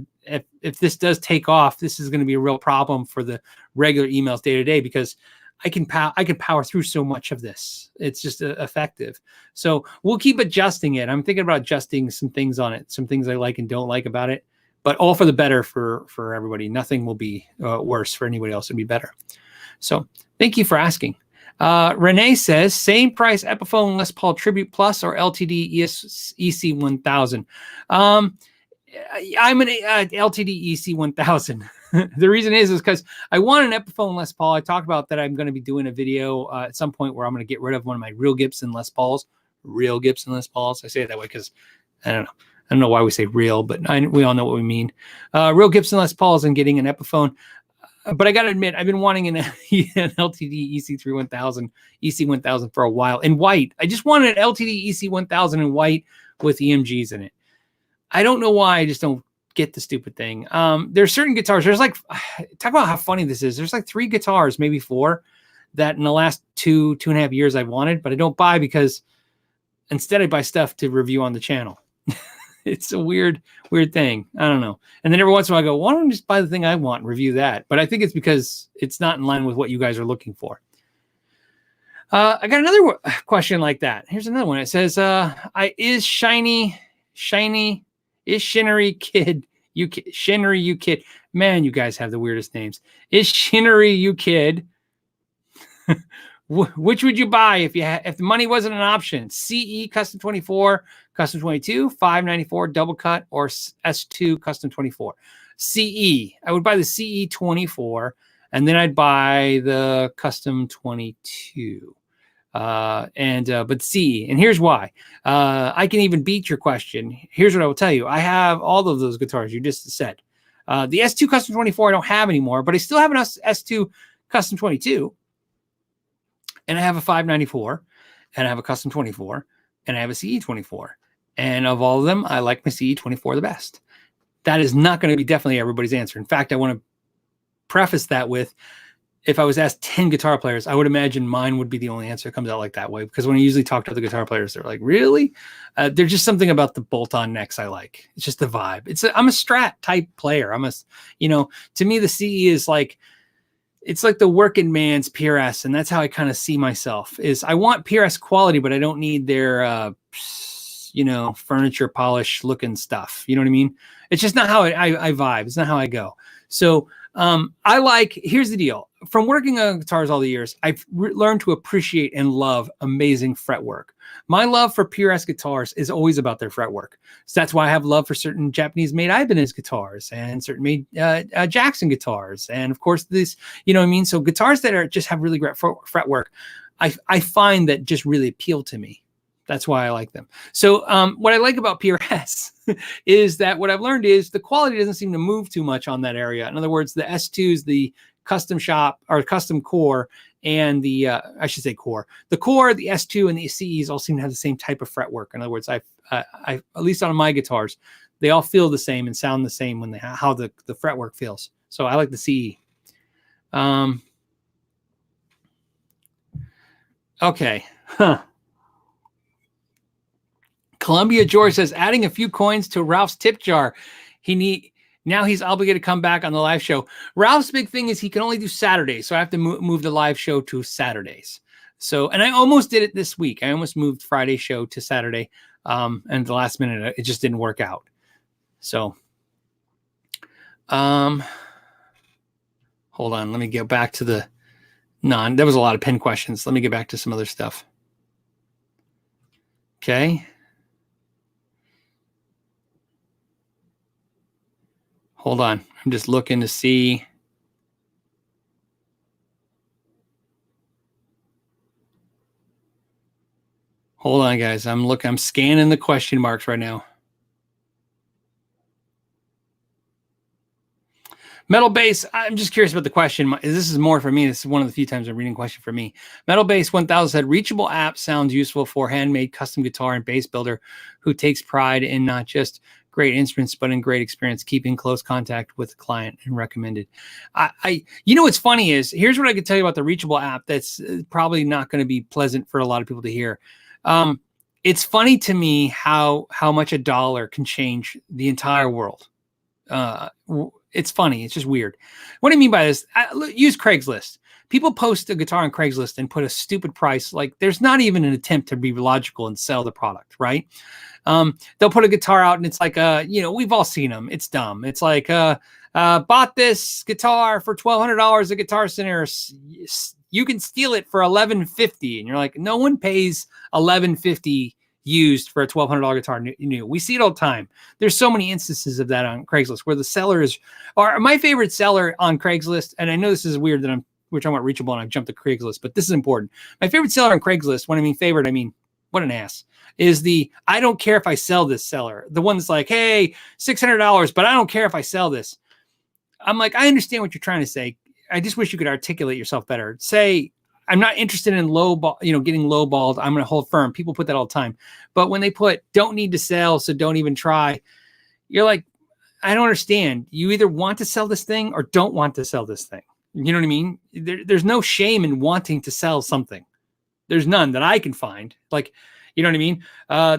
if this does take off, this is going to be a real problem for the regular emails day to day, because I can power through so much of this. It's just effective. So we'll keep adjusting it. I'm thinking about adjusting some things on it, some things I like and don't like about it, but all for the better for everybody. Nothing will be worse for anybody else. It'll be better. So thank you for asking. Renee says, same price Epiphone Les Paul Tribute Plus or LTD EC 1000. I'm an LTD EC 1000. The reason is because I want an Epiphone Les Paul. I talked about that. I'm going to be doing a video at some point where I'm going to get rid of one of my real Gibson Les Pauls. Real Gibson Les Pauls. I say it that way because I don't know. I don't know why we say real, but we all know what we mean. Real Gibson Les Pauls and getting an Epiphone. But I got to admit, I've been wanting an LTD EC 1000 for a while in white. I just wanted an LTD EC 1000 in white with EMGs in it. I don't know why. I just don't get the stupid thing. There's certain guitars. There's like, talk about how funny this is. There's like 3 guitars, maybe 4, that in the last 2.5 years I've wanted, but I don't buy because instead I buy stuff to review on the channel. It's a weird thing. I don't know. And then every once in a while I go, why don't I just buy the thing I want and review that? But I think it's because it's not in line with what you guys are looking for. I got another question like that. Here's another one. It says, is Shinnery Kid, Shinnery you kid. Man, you guys have the weirdest names. Is Shinnery you kid? Which would you buy if the money wasn't an option? CE Custom 24, Custom 22, 594 double cut, or S2 Custom 24? CE. I would buy the CE 24, and then I'd buy the Custom 22. But CE, and here's why. I can even beat your question. Here's what I will tell you. I have all of those guitars you just said. The S2 Custom 24 I don't have anymore, but I still have an S2 Custom 22. And I have a 594, and I have a Custom 24, and I have a CE 24. And of all of them, I like my CE 24 the best. That is not going to be definitely everybody's answer. In fact, I want to preface that with, if I was asked 10 guitar players, I would imagine mine would be the only answer that comes out like that way. Because when I usually talk to other guitar players, they're like, really? There's just something about the bolt-on necks I like. It's just the vibe. I'm a Strat type player. To me, the CE is like, it's like the working man's PRS, and that's how I kind of see myself. Is I want PRS quality, but I don't need their, furniture polish looking stuff. You know what I mean? It's just not how I vibe. It's not how I go. So here's the deal. From working on guitars all the years, I've learned to appreciate and love amazing fretwork. My love for PRS guitars is always about their fretwork. So that's why I have love for certain Japanese-made Ibanez guitars and certain made Jackson guitars. And of course, this, you know what I mean? So guitars that just have really great fretwork, I find that just really appeal to me. That's why I like them. So what I like about PRS is that what I've learned is the quality doesn't seem to move too much on that area. In other words, the S2s, the custom shop or custom core, and the the core, the S2 and the CEs all seem to have the same type of fretwork. In other words, I at least on my guitars, they all feel the same and sound the same when how the fretwork feels. So I like the CE. Okay. Columbia George says, adding a few coins to Ralph's tip jar. Now he's obligated to come back on the live show. Ralph's big thing is he can only do Saturdays, so I have to move the live show to Saturdays. So, and I almost did it this week. I almost moved Friday show to Saturday, and at the last minute, it just didn't work out. So, hold on. Let me get back to there was a lot of pin questions. Let me get back to some other stuff. Okay. Hold on. I'm just looking to see. Hold on, guys. I'm scanning the question marks right now. Metal Bass, I'm just curious about the question. This is more for me. This is one of the few times I'm reading a question for me. Metal Bass 1000 said, Reachable app sounds useful for handmade custom guitar and bass builder who takes pride in not just great instruments, but in great experience, keeping close contact with the client, and recommended. You know, what's funny is, here's what I could tell you about the Reachable app that's probably not going to be pleasant for a lot of people to hear. It's funny to me how much $1 can change the entire world. It's funny. It's just weird. What do I mean by this? Use Craigslist. People post a guitar on Craigslist and put a stupid price. Like, there's not even an attempt to be logical and sell the product, right? They'll put a guitar out and it's like, you know, we've all seen them. It's dumb. It's like, bought this guitar for $1,200 at Guitar Center. You can steal it for $1,150. And you're like, no one pays $1,150 used for a $1,200 guitar new. We see it all the time. There's so many instances of that on Craigslist where the sellers are. My favorite seller on Craigslist, and I know this is weird that we're talking about Reachable and I've jumped to Craigslist, but this is important. My favorite seller on Craigslist, when I mean favorite, I mean, what an ass, is the I don't care if I sell this seller. The one that's like, hey, $600, but I don't care if I sell this. I'm like, I understand what you're trying to say. I just wish you could articulate yourself better. Say, I'm not interested in getting lowballed. I'm going to hold firm. People put that all the time. But when they put don't need to sell, so don't even try, you're like, I don't understand. You either want to sell this thing or don't want to sell this thing. You know what I mean? There's no shame in wanting to sell something. There's none that I can find. Like, you know what I mean?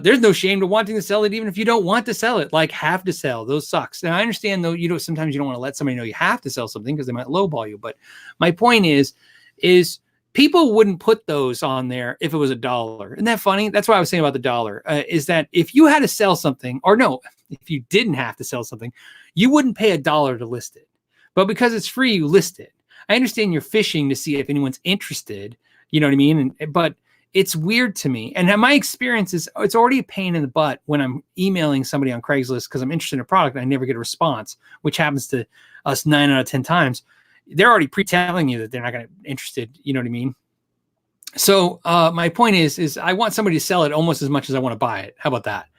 There's no shame to wanting to sell it, even if you don't want to sell it. Like, have to sell. Those sucks. And I understand, though, sometimes you don't want to let somebody know you have to sell something because they might lowball you. But my point is people wouldn't put those on there if it was $1. Isn't that funny? That's what I was saying about the dollar, is that if you had to sell something, or no, if you didn't have to sell something, you wouldn't pay $1 to list it. But because it's free, you list it. I understand you're fishing to see if anyone's interested. You know what I mean? But it's weird to me. And my experience is it's already a pain in the butt when I'm emailing somebody on Craigslist because I'm interested in a product and I never get a response, which happens to us 9 out of 10 times. They're already pre-telling you that they're not going to be interested. You know what I mean? So my point is I want somebody to sell it almost as much as I want to buy it. How about that?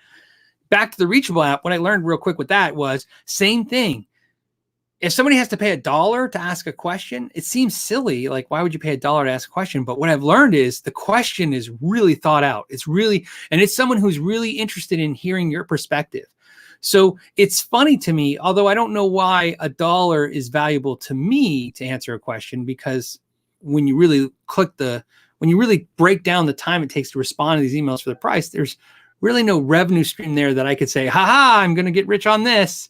Back to the Reachable app. What I learned real quick with that was same thing. If somebody has to pay $1 to ask a question, it seems silly. Like, why would you pay $1 to ask a question? But what I've learned is the question is really thought out. And it's someone who's really interested in hearing your perspective. So it's funny to me, although I don't know why $1 is valuable to me to answer a question, because when you really when you really break down the time it takes to respond to these emails for the price, there's really no revenue stream there that I could say, haha, I'm going to get rich on this.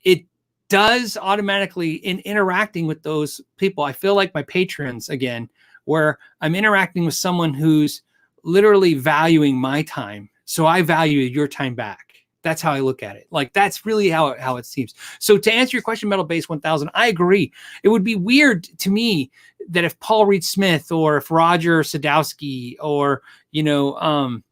It does automatically, in interacting with those people, I feel like my patrons again, where I'm interacting with someone who's literally valuing my time. So I value your time back. That's how I look at it. Like, that's really how it seems. So to answer your question, Metal Bass 1000, I agree. It would be weird to me that if Paul Reed Smith or if Roger Sadowski or, John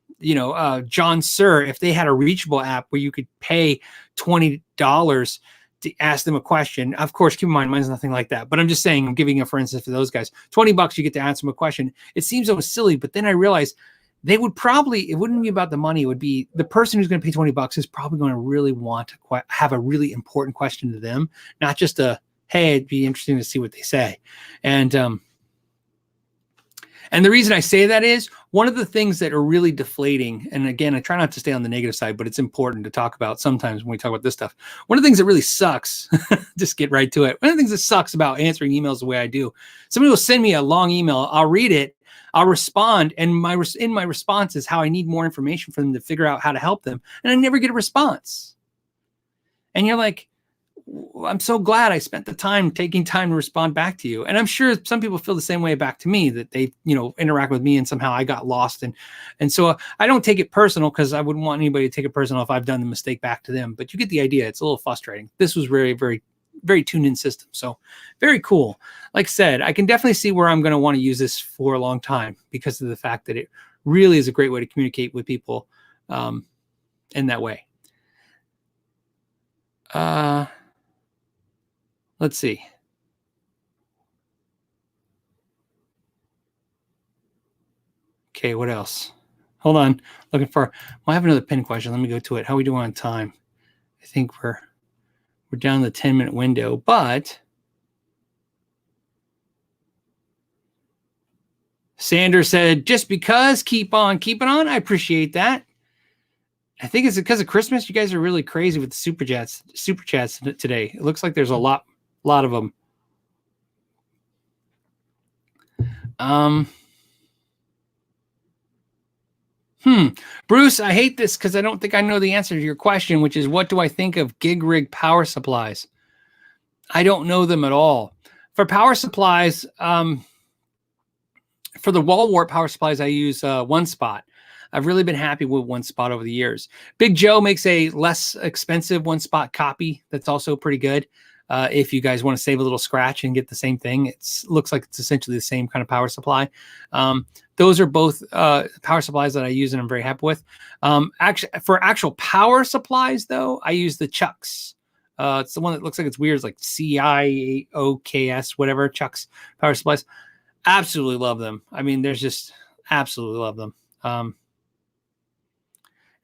Sir, if they had a Reachable app where you could pay $20 to ask them a question. Of course, keep in mind, mine's nothing like that. But I'm just saying, I'm giving a for instance for those guys. $20, you get to ask them a question. It seems almost silly, but then I realized they would probably, it wouldn't be about the money. It would be the person who's going to pay $20 is probably going to really want to have a really important question to them, not just hey, it'd be interesting to see what they say. And the reason I say that is one of the things that are really deflating. And again, I try not to stay on the negative side, but it's important to talk about sometimes when we talk about this stuff. One of the things that really sucks, just get right to it. One of the things that sucks about answering emails the way I do, somebody will send me a long email. I'll read it. I'll respond. And in my response is how I need more information for them to figure out how to help them. And I never get a response. And you're like, I'm so glad I spent the time taking time to respond back to you. And I'm sure some people feel the same way back to me, that they, interact with me and somehow I got lost. And so I don't take it personal, because I wouldn't want anybody to take it personal if I've done the mistake back to them. But you get the idea. It's a little frustrating. This was very, very, very tuned in system. So very cool. Like I said, I can definitely see where I'm going to want to use this for a long time because of the fact that it really is a great way to communicate with people in that way. Let's see. Okay, what else? Hold on. Looking for, I have another pin question. Let me go to it. How are we doing on time? I think we're down the 10-minute window, but Sanders said, just because, keep on keeping on. I appreciate that. I think it's because of Christmas. You guys are really crazy with the super chats today. It looks like there's a lot of them. Bruce, I hate this because I don't think I know the answer to your question, which is, what do I think of gig rig power supplies? I don't know them at all. For power supplies, for the wall wart power supplies, I use One Spot. I've really been happy with One Spot over the years. Big Joe makes a less expensive One Spot copy that's also pretty good. If you guys want to save a little scratch and get the same thing, it looks like it's essentially the same kind of power supply. Those are both power supplies that I use and I'm very happy with. Actually, for actual power supplies, though, I use the Chucks. It's the one that looks like it's weird. It's like CIOKS, whatever, Chucks power supplies. Absolutely love them. I mean, there's just absolutely love them.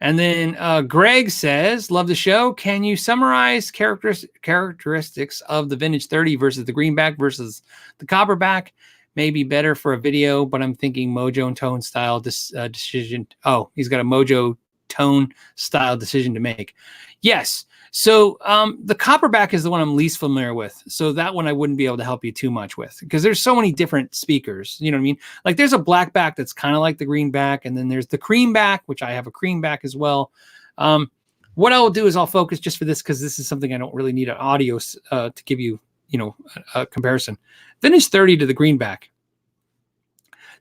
And then Greg says, love the show. Can you summarize characteristics of the Vintage 30 versus the greenback versus the copperback? Maybe better for a video, but I'm thinking Mojo and Tone style decision. Oh, he's got a Mojo Tone style decision to make. Yes. So the copperback is the one I'm least familiar with. So that one I wouldn't be able to help you too much with because there's so many different speakers. You know what I mean? Like there's a blackback that's kind of like the greenback, and then there's the creamback, which I have a creamback as well. What I will do is I'll focus just for this because this is something I don't really need an audio to give you, a comparison. Vintage 30 to the greenback.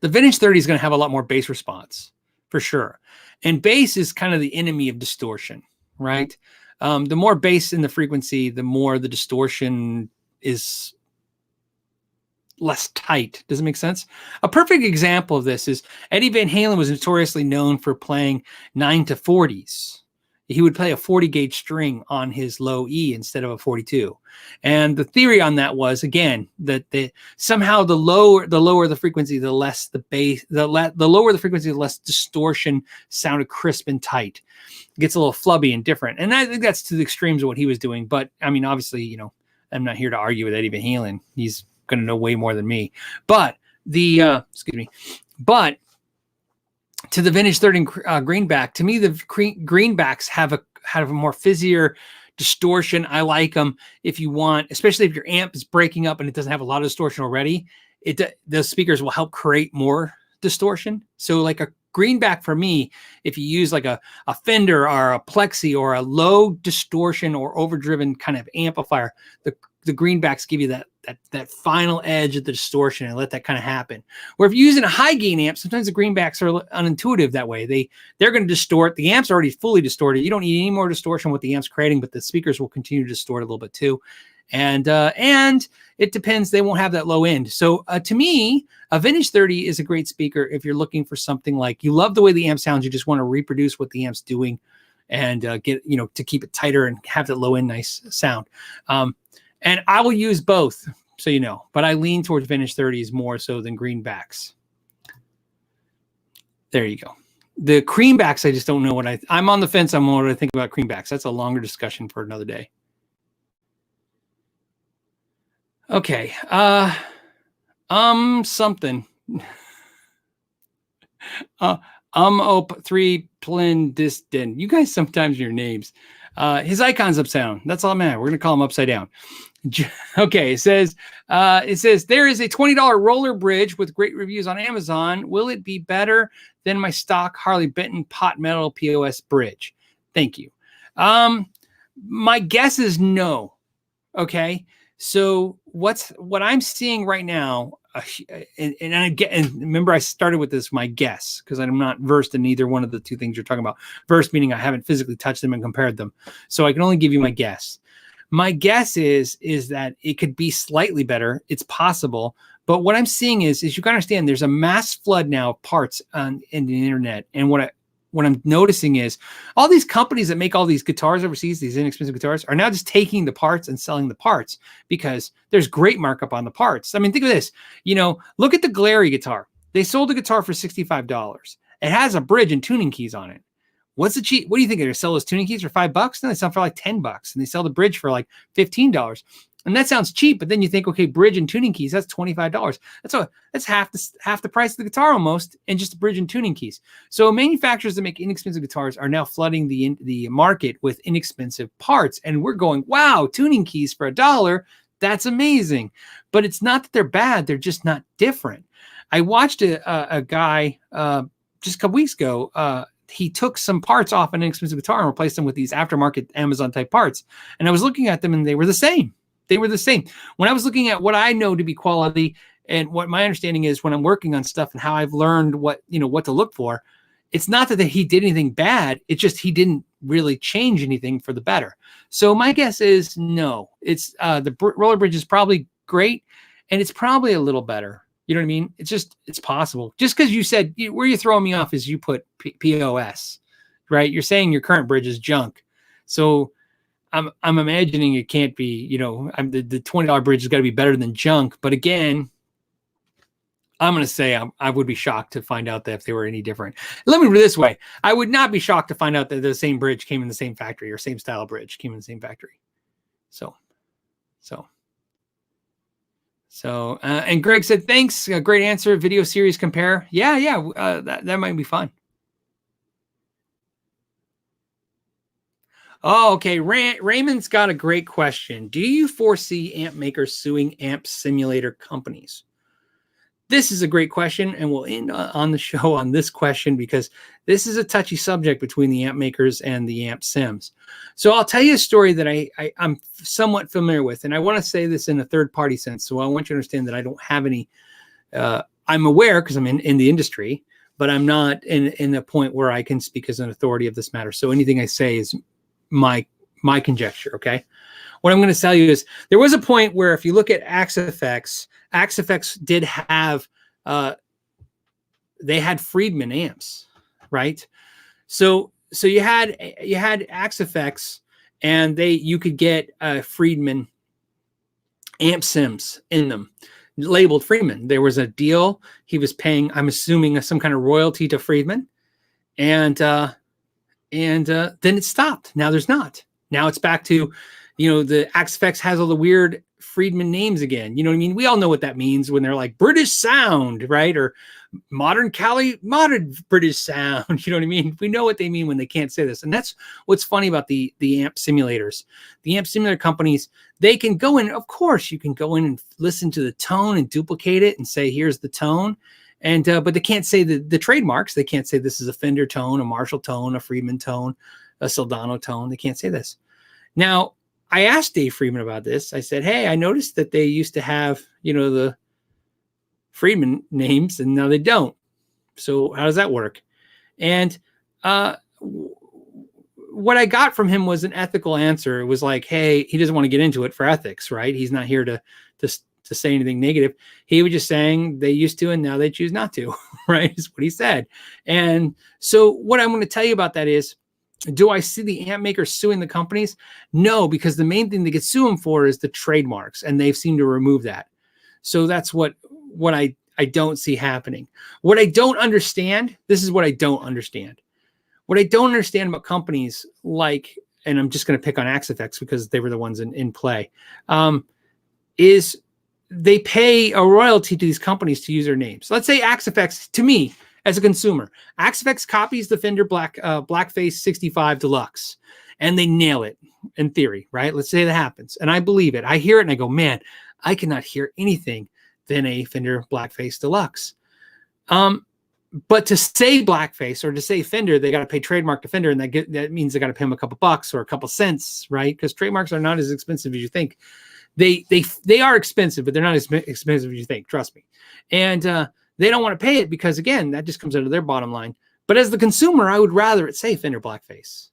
The Vintage 30 is going to have a lot more bass response for sure. And bass is kind of the enemy of distortion, right? The more bass in the frequency, the more the distortion is less tight. Does it make sense? A perfect example of this is Eddie Van Halen was notoriously known for playing 9 to 40s. He would play a 40 gauge string on his low E instead of a 42. And the theory on that was, again, that somehow the lower the frequency, the less the bass, the lower the frequency, the less distortion sounded crisp and tight. It gets a little flubby and different. And I think that's to the extremes of what he was doing. But I mean, obviously, I'm not here to argue with Eddie Van Halen. He's going to know way more than me. But but to the Vintage 30 greenback, to me, the greenbacks have a more fizzier distortion. I like them if you want, especially if your amp is breaking up and it doesn't have a lot of distortion already. Those speakers will help create more distortion. So like a greenback for me, if you use like a Fender or a Plexi or a low distortion or overdriven kind of amplifier, the greenbacks give you that final edge of the distortion and let that kind of happen. Where if you're using a high gain amp, sometimes the greenbacks are unintuitive that way. They're going to distort. The amp's already fully distorted. You don't need any more distortion with the amp's creating, but the speakers will continue to distort a little bit too. And it depends. They won't have that low end. So to me, a Vintage 30 is a great speaker if you're looking for something like you love the way the amp sounds. You just want to reproduce what the amp's doing and get, to keep it tighter and have that low end nice sound. And I will use both, so you know. But I lean towards Vintage 30s more so than greenbacks. There you go. The creambacks, I just don't know I'm on the fence on what I think about creambacks. That's a longer discussion for another day. Okay. Something. 3 Plindiston. You guys sometimes your names. His icon's upside down. That's all I'm at. We're going to call him upside down. Okay. It says there is a $20 roller bridge with great reviews on Amazon. Will it be better than my stock Harley Benton pot metal POS bridge? Thank you. My guess is no. Okay. So what I'm seeing right now, and remember I started with this, my guess, because I'm not versed in either one of the two things you're talking about. Versed meaning I haven't physically touched them and compared them. So I can only give you my guess. My guess is that it could be slightly better. It's possible. But what I'm seeing is you can understand there's a mass flood now of parts in the internet. And what I'm noticing is all these companies that make all these guitars overseas, these inexpensive guitars, are now just taking the parts and selling the parts because there's great markup on the parts. I mean, think of this, look at the Glary guitar. They sold the guitar for $65. It has a bridge and tuning keys on it. What's the cheap? What do you think? They're gonna sell those tuning keys for $5? No, they sell for like $10, and they sell the bridge for like $15. And that sounds cheap, but then you think, okay, bridge and tuning keys, that's $25. That's half the price of the guitar almost, and just the bridge and tuning keys. So manufacturers that make inexpensive guitars are now flooding the market with inexpensive parts, and we're going, wow, tuning keys for $1, that's amazing. But it's not that they're bad; they're just not different. I watched a guy just a couple weeks ago. He took some parts off an inexpensive guitar and replaced them with these aftermarket Amazon type parts, and I was looking at them, and they were the same. They were the same. When I was looking at what I know to be quality and what my understanding is when I'm working on stuff and how I've learned what to look for, it's not that he did anything bad. It's just he didn't really change anything for the better. So my guess is no. It's the roller bridge is probably great, and it's probably a little better. You know what I mean? It's possible. Just because you said where you're throwing me off is you put POS, right? You're saying your current bridge is junk. So I'm imagining it can't be, the $20 bridge has got to be better than junk. But again, I'm going to say I would be shocked to find out that if they were any different. Let me put it this way. I would not be shocked to find out that the same bridge came in the same factory or same style bridge came in the same factory. And Greg said, thanks. Great answer. Video series compare. Yeah. That might be fun. Oh, okay. Raymond's got a great question. Do you foresee amp makers suing amp simulator companies? This is a great question, and we'll end on the show on this question because this is a touchy subject between the amp makers and the amp sims. So I'll tell you a story that I'm somewhat familiar with, and I want to say this in a third-party sense. So I want you to understand that I don't have any. I'm aware because I'm in the industry, but I'm not in the point where I can speak as an authority of this matter. So anything I say is my conjecture. Okay. What I'm going to tell you is there was a point where if you look at Axe did have, they had Freedman amps, right? So you had Axe and you could get Freedman amp sims in them labeled Freedman. There was a deal. He was paying, I'm assuming, some kind of royalty to Freedman. And then it stopped. Now there's not. Now it's back to, the Axe has all the weird Freedman names again. You know what I mean? We all know what that means when they're like British sound, right? Or modern British sound. You know what I mean? We know what they mean when they can't say this. And that's what's funny about the amp simulators. The amp simulator companies, they can go in, of course, you can go in and listen to the tone and duplicate it and say, here's the tone. And but they can't say the trademarks. They can't say this is a Fender tone, a Marshall tone, a Freedman tone, a Soldano tone. They can't say this. Now, I asked Dave Freedman about this. I said, hey, I noticed that they used to have, the Freedman names, and now they don't. So how does that work? And what I got from him was an ethical answer. It was like, hey, he doesn't want to get into it for ethics, right? He's not here to say anything negative. He was just saying they used to, and now they choose not to, right? Is what he said. And so what I'm going to tell you about that is, do I see the amp makers suing the companies? No, because the main thing they get sued for is the trademarks, and they've seemed to remove that. So that's what I don't see happening. What I don't understand, this is what I don't understand. What I don't understand about companies like, and I'm just going to pick on Axe because they were the ones in play, is they pay a royalty to these companies to use their names. Let's say Axe, to me, as a consumer, Axe copies the Fender Blackface 65 Deluxe, and they nail it in theory, right? Let's say that happens, and I believe it. I hear it, and I go, man, I cannot hear anything than a Fender Blackface Deluxe. But to say Blackface or to say Fender, they got to pay trademark to Fender, and that means they got to pay them a couple bucks or a couple cents, right? Because trademarks are not as expensive as you think. They are expensive, but they're not as expensive as you think. Trust me. And they don't want to pay it because, again, that just comes out of their bottom line. But as the consumer, I would rather it say Fender Blackface.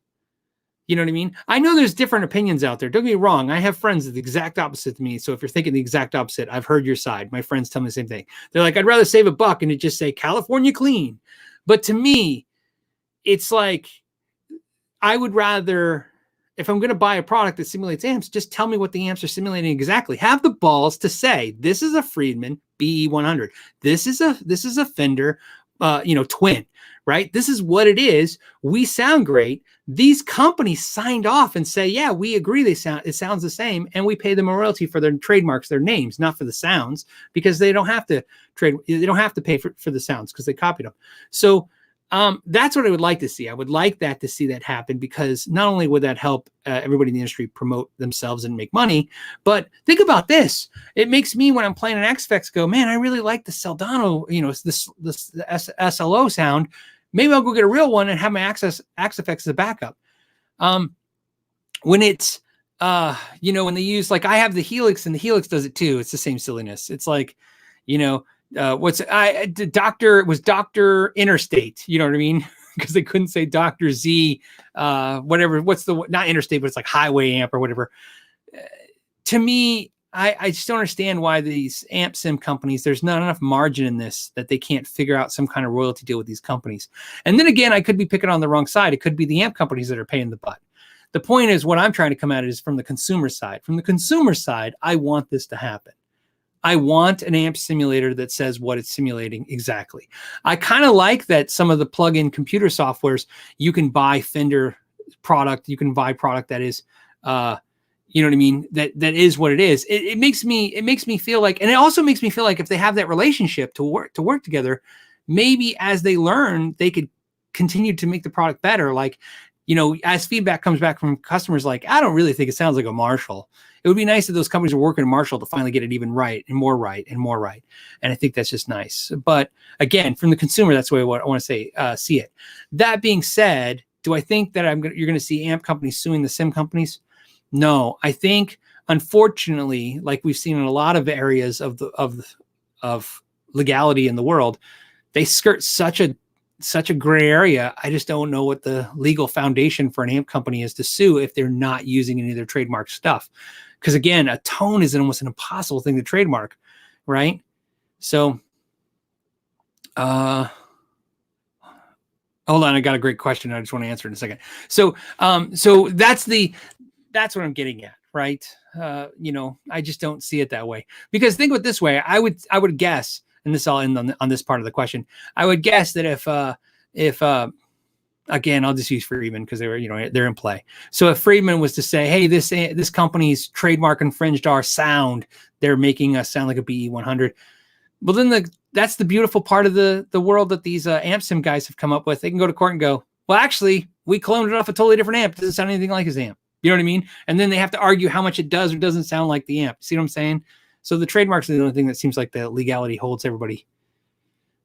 You know what I mean? I know there's different opinions out there. Don't get me wrong. I have friends that are the exact opposite to me. So if you're thinking the exact opposite, I've heard your side. My friends tell me the same thing. They're like, I'd rather save a buck and it just say California clean. But to me, it's like, I would rather, if I'm going to buy a product that simulates amps, just tell me what the amps are simulating exactly. Have the balls to say, this is a Freedman BE100. This is a Fender twin, right? This is what it is. We sound great. These companies signed off and say, yeah, we agree. It sounds the same. And we pay them a royalty for their trademarks, their names, not for the sounds, because they don't have to pay for the sounds because they copied them. So that's what I would like to see. I would like to see that happen, because not only would that help everybody in the industry promote themselves and make money, but think about this. It makes me, when I'm playing an X-Effects, go, man, I really like the Soldano, the SLO sound. Maybe I'll go get a real one and have my Axe Effects as a backup. When it's, when they use, like I have the Helix, and the Helix does it too. It's the same silliness. It's like, it was Dr. Interstate, you know what I mean? Because they couldn't say Dr. Z, whatever, not Interstate, but it's like Highway Amp or whatever. To me, I just don't understand why these amp sim companies, there's not enough margin in this that they can't figure out some kind of royalty deal with these companies. And then again, I could be picking on the wrong side. It could be the amp companies that are paying the butt. The point is, what I'm trying to come at it is from the consumer side. From the consumer side, I want this to happen. I want an amp simulator that says what it's simulating exactly. I kind of like that some of the plug-in computer softwares, you can buy Fender product, you can buy product that is, you know what I mean? That is what it is. It makes me feel like, and it also makes me feel like if they have that relationship to work together, maybe as they learn, they could continue to make the product better. Like, as feedback comes back from customers, like, I don't really think it sounds like a Marshall. It would be nice if those companies were working in Marshall to finally get it even right and more right and more right. And I think that's just nice. But again, from the consumer, that's the way I want to say, see it. That being said, do I think that you're going to see amp companies suing the sim companies? No, I think, unfortunately, like we've seen in a lot of areas of legality in the world, they skirt such a gray area. I just don't know what the legal foundation for an amp company is to sue if they're not using any of their trademark stuff. Because again, a tone is almost an impossible thing to trademark, right? So, hold on, I got a great question. I just want to answer it in a second. So that's what I'm getting at, right? I just don't see it that way, because think of it this way. I would guess, and this all end on this part of the question. I would guess that if again, I'll just use Freedman because they're in play. So if Freedman was to say, hey, this company's trademark infringed our sound, they're making us sound like a BE100. Well, then that's the beautiful part of the world that these amp sim guys have come up with. They can go to court and go, well, actually, we cloned it off a totally different amp. It doesn't sound anything like his amp. You know what I mean? And then they have to argue how much it does or doesn't sound like the amp. See what I'm saying? So the trademarks are the only thing that seems like the legality holds everybody.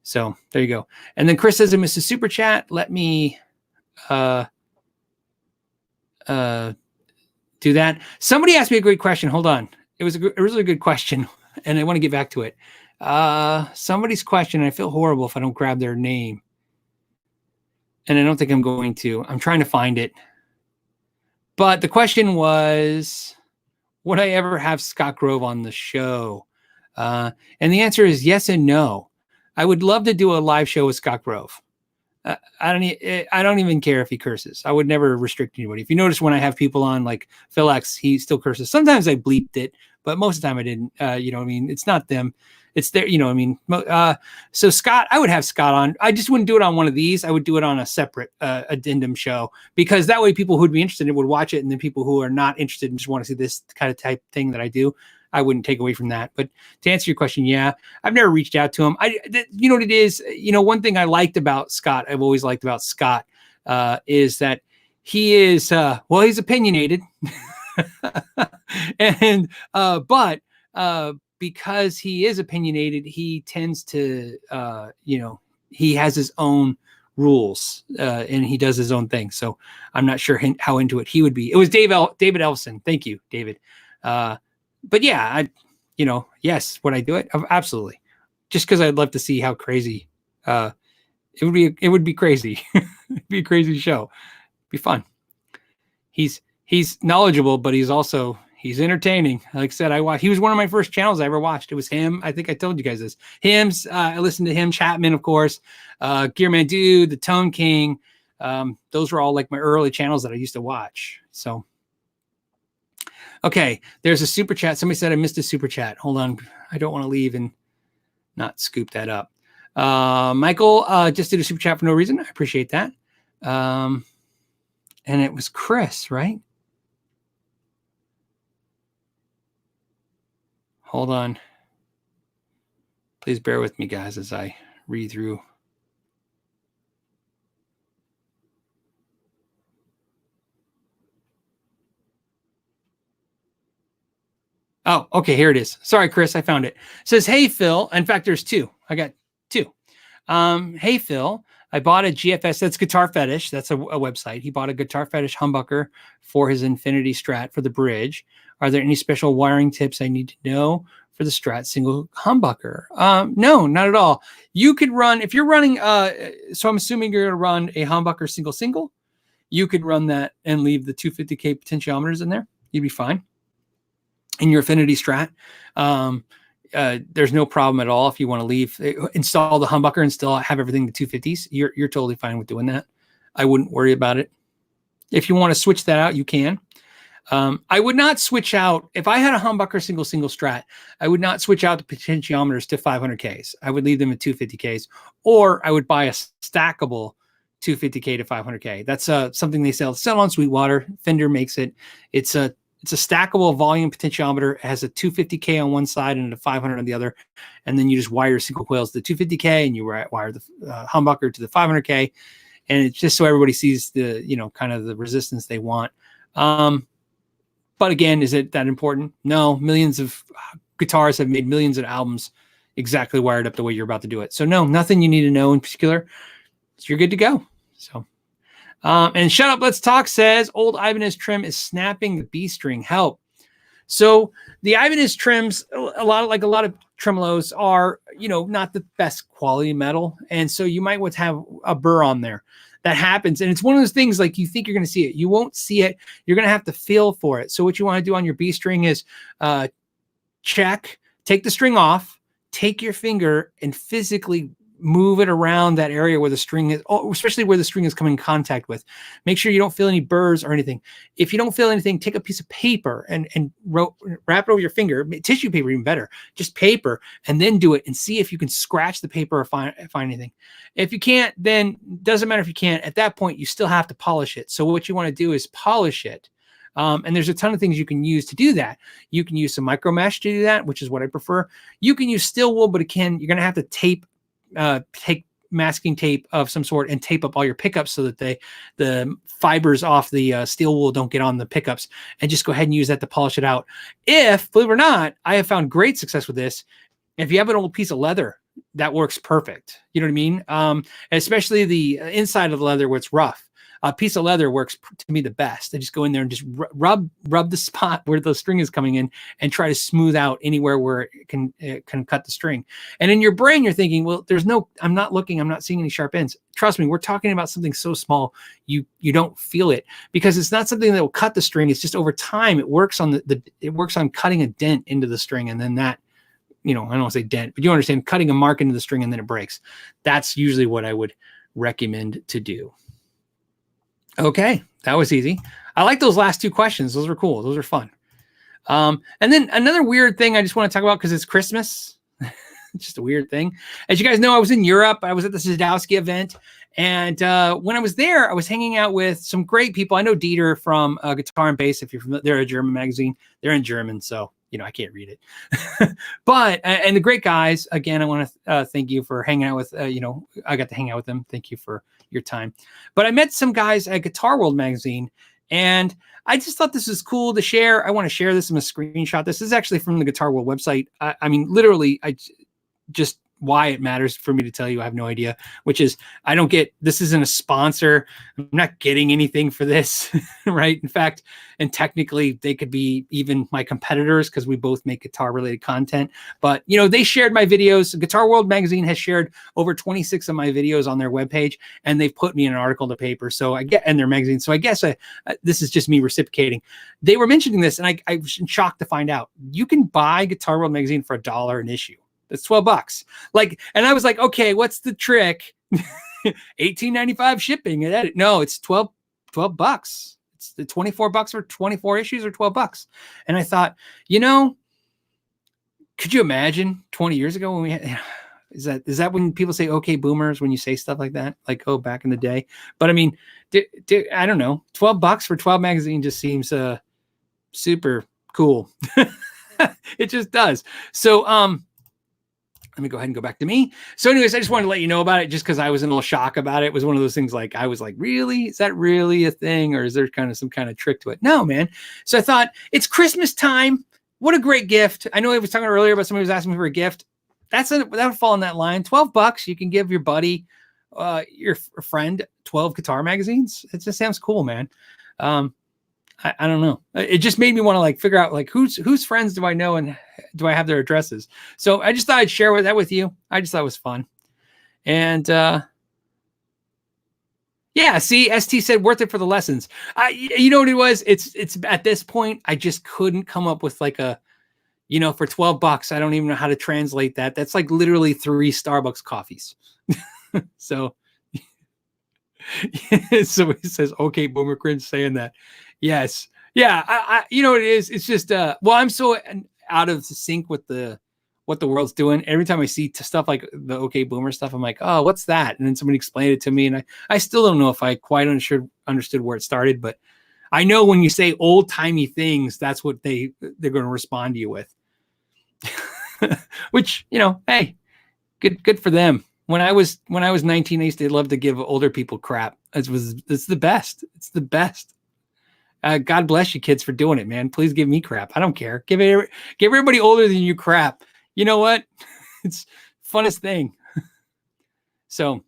So there you go. And then Chris says, I missed a super chat. Let me do that. Somebody asked me a great question. Hold on. It was a really good question, and I want to get back to it. Somebody's question, and I feel horrible if I don't grab their name. And I don't think I'm going to. I'm trying to find it. But the question was, would I ever have Scott Grove on the show? And the answer is yes and no. I would love to do a live show with Scott Grove. I don't even care if he curses. I would never restrict anybody. If you notice, when I have people on, like Phil X, he still curses. Sometimes I bleeped it, but most of the time I didn't. You know what I mean? It's not them. It's there. You know what I mean? So Scott, I would have Scott on. I just wouldn't do it on one of these. I would do it on a separate addendum show, because that way people who would be interested in it would watch it, and then people who are not interested and just want to see this kind of type thing that I do, I wouldn't take away from that. But to answer your question, yeah, I've never reached out to him. You know what it is? You know, one thing I liked about Scott, I've always liked about Scott, is that he is, well, he's opinionated. And, but because he is opinionated, he tends to, you know, he has his own rules, and he does his own thing. So I'm not sure how into it he would be. It was David Elfson. Thank you, David. But yeah, you know, yes, would I do it? Absolutely. Just because I'd love to see how crazy, it would be crazy. It'd be a crazy show. It'd be fun. He's knowledgeable, but he's entertaining. Like I said, he was one of my first channels I ever watched. It was him. I think I told you guys this. I listened to him, Chapman, of course, Gearman Dude, the Tone King. Those were all like my early channels that I used to watch. So, okay, there's a super chat. Somebody said I missed a super chat. Hold on. I don't want to leave and not scoop that up. Michael just did a super chat for no reason. I appreciate that. And it was Chris, right? Hold on. Please bear with me, guys, as I read through. Oh, okay, here it is. Sorry, Chris, I found it. It says, hey, Phil. In fact, there's two. I got two. Hey, Phil, I bought a GFS. That's Guitar Fetish. That's a website. He bought a Guitar Fetish humbucker for his Infinity Strat for the bridge. Are there any special wiring tips I need to know for the Strat single humbucker? No, not at all. You could run, if you're running, so I'm assuming you're going to run a humbucker single. You could run that and leave the 250K potentiometers in there. You'd be fine. In your Infinity Strat, there's no problem at all if you want to leave, install the humbucker and still have everything to 250s. You're totally fine with doing that. I wouldn't worry about it. If you want to switch that out, you can. I would not switch out, if I had a humbucker single Strat, I would not switch out the potentiometers to 500Ks. I would leave them at 250Ks, or I would buy a stackable 250K to 500K. That's something they sell on Sweetwater. Fender makes it. It's a stackable volume potentiometer. It has a 250K on one side and a 500 on the other. And then you just wire single coils to the 250K and you wire the humbucker to the 500K. And it's just so everybody sees the, kind of the resistance they want. But again, is it that important? No, millions of guitars have made millions of albums exactly wired up the way you're about to do it. So no, nothing you need to know in particular. So you're good to go. So. And Shut Up, Let's Talk says, old Ibanez trim is snapping the B string. Help. So the Ibanez trims, a lot of tremolos are, not the best quality metal. And so you might want to have a burr on there. That happens. And it's one of those things like you think you're going to see it. You won't see it. You're going to have to feel for it. So what you want to do on your B string is take the string off, take your finger and physically move it around that area where the string is, especially where the string is coming in contact with. Make sure you don't feel any burrs or anything. If you don't feel anything, take a piece of paper and wrap it over your finger, tissue paper even better, just paper, and then do it and see if you can scratch the paper or find anything. If you can't, then doesn't matter if you can't. At that point, you still have to polish it. So what you want to do is polish it. And there's a ton of things you can use to do that. You can use some micro mesh to do that, which is what I prefer. You can use steel wool, but again, you're going to have to take masking tape of some sort and tape up all your pickups so that the fibers off the steel wool don't get on the pickups, and just go ahead and use that to polish it out. If, believe it or not, I have found great success with this. If you have an old piece of leather, that works perfect. You know what I mean? Especially the inside of the leather where it's rough. A piece of leather works to me the best. I just go in there and just rub the spot where the string is coming in and try to smooth out anywhere where it can cut the string. And in your brain, you're thinking, well, I'm not seeing any sharp ends. Trust me, we're talking about something so small, you don't feel it because it's not something that will cut the string. It's just over time, it works on it works on cutting a dent into the string. And then that, I don't want to say dent, but you understand, cutting a mark into the string and then it breaks. That's usually what I would recommend to do. Okay, that was easy. I like those last two questions. Those are cool. Those are fun. And then another weird thing I just want to talk about because it's Christmas. It's just a weird thing. As you guys know, I was in Europe. I was at the Sadowski event. And when I was there, I was hanging out with some great people. I know Dieter from Guitar and Bass. If you're familiar, they're a German magazine. They're in German, so I can't read it. But and the great guys. Again, I want to thank you for hanging out with. I got to hang out with them. Thank you for your time. But I met some guys at Guitar World magazine, and I just thought this was cool to share. I want to share this in a screenshot. This is actually from the Guitar World website. I mean, literally, just why it matters for me to tell you, I have no idea, which is this isn't a sponsor. I'm not getting anything for this, right? In fact, and technically they could be even my competitors because we both make guitar related content, but they shared my videos. Guitar World magazine has shared over 26 of my videos on their webpage, and they've put me in an article in the paper. So in their magazine. So I guess this is just me reciprocating. They were mentioning this, and I was shocked to find out you can buy Guitar World magazine for $1 an issue. That's $12. And I was like, okay, what's the trick? $18.95 shipping. No, it's $12. It's the $24 for 24 issues or $12. And I thought, could you imagine 20 years ago when Is that when people say okay boomers when you say stuff like that? Like, oh, back in the day. But I mean, I don't know. $12 for 12 magazine just seems super cool. It just does. So let me go ahead and go back to me. So anyways, I just wanted to let you know about it just because I was in a little shock about it. It was one of those things like, I was like, really? Is that really a thing? Or is there kind of some kind of trick to it? No, man. So I thought it's Christmas time. What a great gift. I know I was talking earlier about somebody was asking me for a gift. That would fall in that line. $12. You can give your buddy, your friend 12 guitar magazines. It just sounds cool, man. I don't know. It just made me want to like figure out like whose friends do I know and do I have their addresses? So I just thought I'd share that with you. I just thought it was fun. And yeah, see, ST said worth it for the lessons. You know what it was? It's at this point I just couldn't come up with like a, you know, for $12, I don't even know how to translate that. That's like literally 3 Starbucks coffees. So so he says, okay, Boomer Cringe saying that. Yes. Yeah. I you know what it is? It's just, well, I'm so out of sync with what the world's doing. Every time I see stuff like the okay Boomer stuff, I'm like, oh, what's that? And then somebody explained it to me. And I still don't know if I quite understood where it started, but I know when you say old timey things, that's what they're going to respond to you with, which, you know, hey, good for them. When I was 19, I used to love to give older people crap. It's the best. It's the best. God bless you kids for doing it, man. Please give me crap. I don't care. Give everybody older than you crap. You know what? It's funnest thing. So,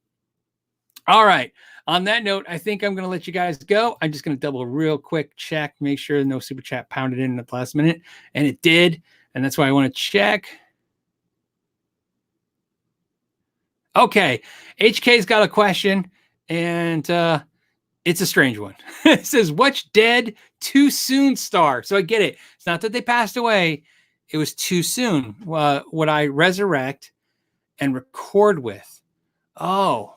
all right. On that note, I think I'm going to let you guys go. I'm just going to double a real quick check, make sure no super chat pounded in at the last minute. And it did. And that's why I want to check. Okay. HK's got a question, and it's a strange one. It says, what's dead too soon star? So I get it. It's not that they passed away. It was too soon. Would I resurrect and record with? Oh,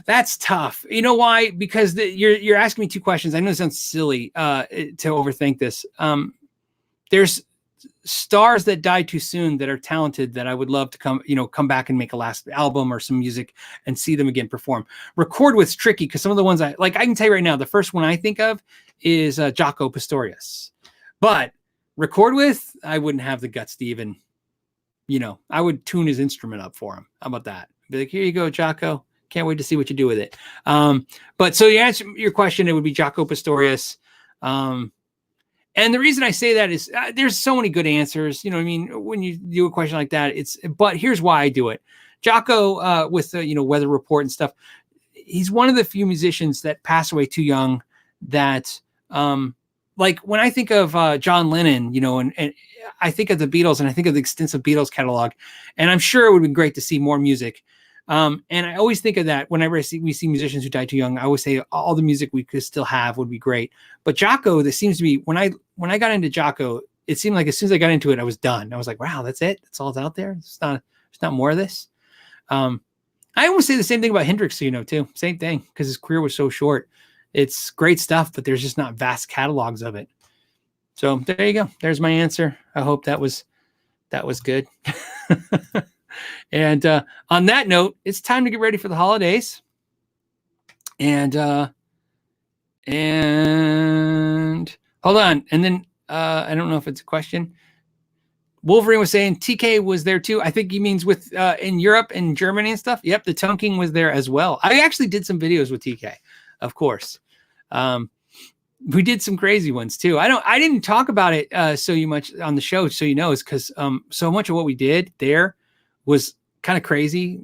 that's tough. You know why? Because you're asking me 2 questions. I know it sounds silly to overthink this. There's stars that died too soon that are talented that I would love to come back and make a last album or some music and see them again perform. Record with's tricky because some of the ones I can tell you right now, the first one I think of is Jaco Pastorius. But record with, I wouldn't have the guts to even, I would tune his instrument up for him. How about that? Be like, here you go, Jaco. Can't wait to see what you do with it. But so you answer your question, it would be Jaco Pastorius. And the reason I say that is there's so many good answers. You know what I mean? When you do a question like that, but here's why I do it. Jaco, with the, Weather Report and stuff, he's one of the few musicians that passed away too young that, like when I think of John Lennon, and I think of the Beatles and I think of the extensive Beatles catalog, and I'm sure it would be great to see more music. And I always think of that whenever we see musicians who died too young. I always say all the music we could still have would be great. But Jaco, this seems to be when I got into Jaco, it seemed like as soon as I got into it, I was done. I was like, wow, that's it. That's all that's out there. It's not more of this. I almost say the same thing about Hendrix, too. Same thing, because his career was so short. It's great stuff, but there's just not vast catalogs of it. So there you go. There's my answer. I hope that was good. And on that note, it's time to get ready for the holidays. And hold on. And then I don't know if it's a question. Wolverine was saying TK was there too. I think he means with in Europe and Germany and stuff. Yep, the Tone King was there as well. I actually did some videos with TK, of course. We did some crazy ones too. I didn't talk about it so much on the show, so is because so much of what we did there was kind of crazy.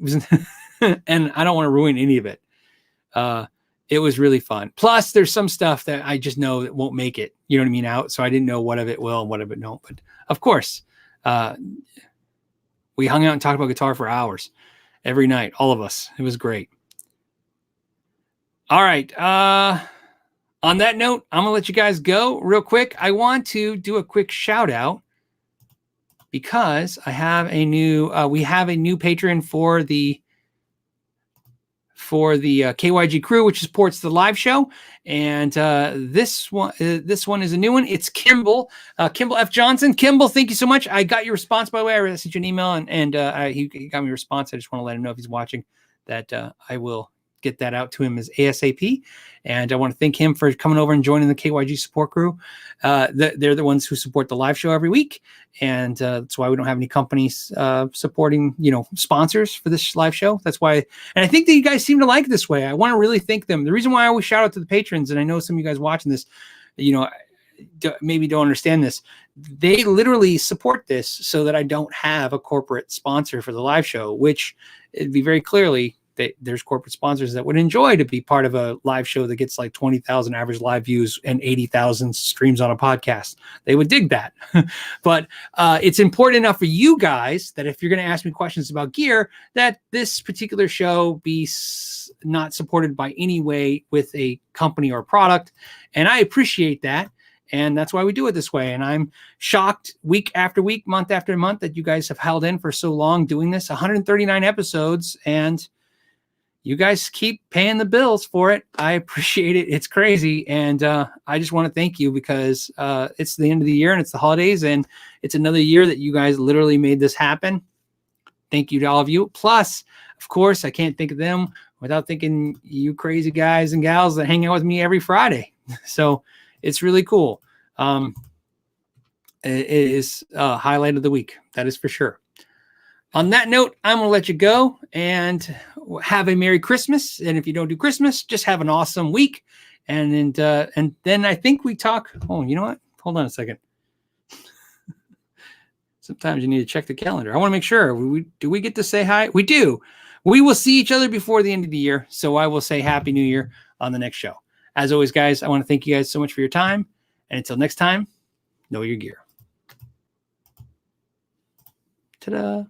And I don't want to ruin any of it. It was really fun. Plus, there's some stuff that I just know that won't make it. You know what I mean? Out. So I didn't know what of it will and what of it don't. But of course, we hung out and talked about guitar for hours every night. All of us. It was great. All right. On that note, I'm going to let you guys go real quick. I want to do a quick shout out because I have we have a new patron for the for the KYG crew, which supports the live show. And this one is a new one. It's Kimball, Kimball F. Johnson. Kimball, thank you so much. I got your response, by the way. I sent you an email, and he got me a response. I just want to let him know if he's watching that I will get that out to him as ASAP. And I want to thank him for coming over and joining the KYG support crew. They're the ones who support the live show every week. And that's why we don't have any companies supporting, sponsors for this live show. That's why. And I think that you guys seem to like this way. I want to really thank them. The reason why I always shout out to the patrons, and I know some of you guys watching this, maybe don't understand this. They literally support this so that I don't have a corporate sponsor for the live show, which it'd be very clearly there's corporate sponsors that would enjoy to be part of a live show that gets like 20,000 average live views and 80,000 streams on a podcast. They would dig that. But it's important enough for you guys that if you're going to ask me questions about gear, that this particular show be not supported by any way with a company or product. And I appreciate that. And that's why we do it this way. And I'm shocked week after week, month after month that you guys have held in for so long doing this, 139 episodes. And you guys keep paying the bills for it. I appreciate it. It's crazy. And I just want to thank you because it's the end of the year and it's the holidays and it's another year that you guys literally made this happen. Thank you to all of you. Plus, of course, I can't think of them without thinking you crazy guys and gals that hang out with me every Friday. So it's really cool. It is highlight of the week. That is for sure. On that note, I'm going to let you go and have a Merry Christmas. And if you don't do Christmas, just have an awesome week. And then I think we talk. Oh, you know what? Hold on a second. Sometimes you need to check the calendar. I want to make sure. Do we get to say hi? We do. We will see each other before the end of the year. So I will say Happy New Year on the next show. As always, guys, I want to thank you guys so much for your time. And until next time, know your gear. Ta-da.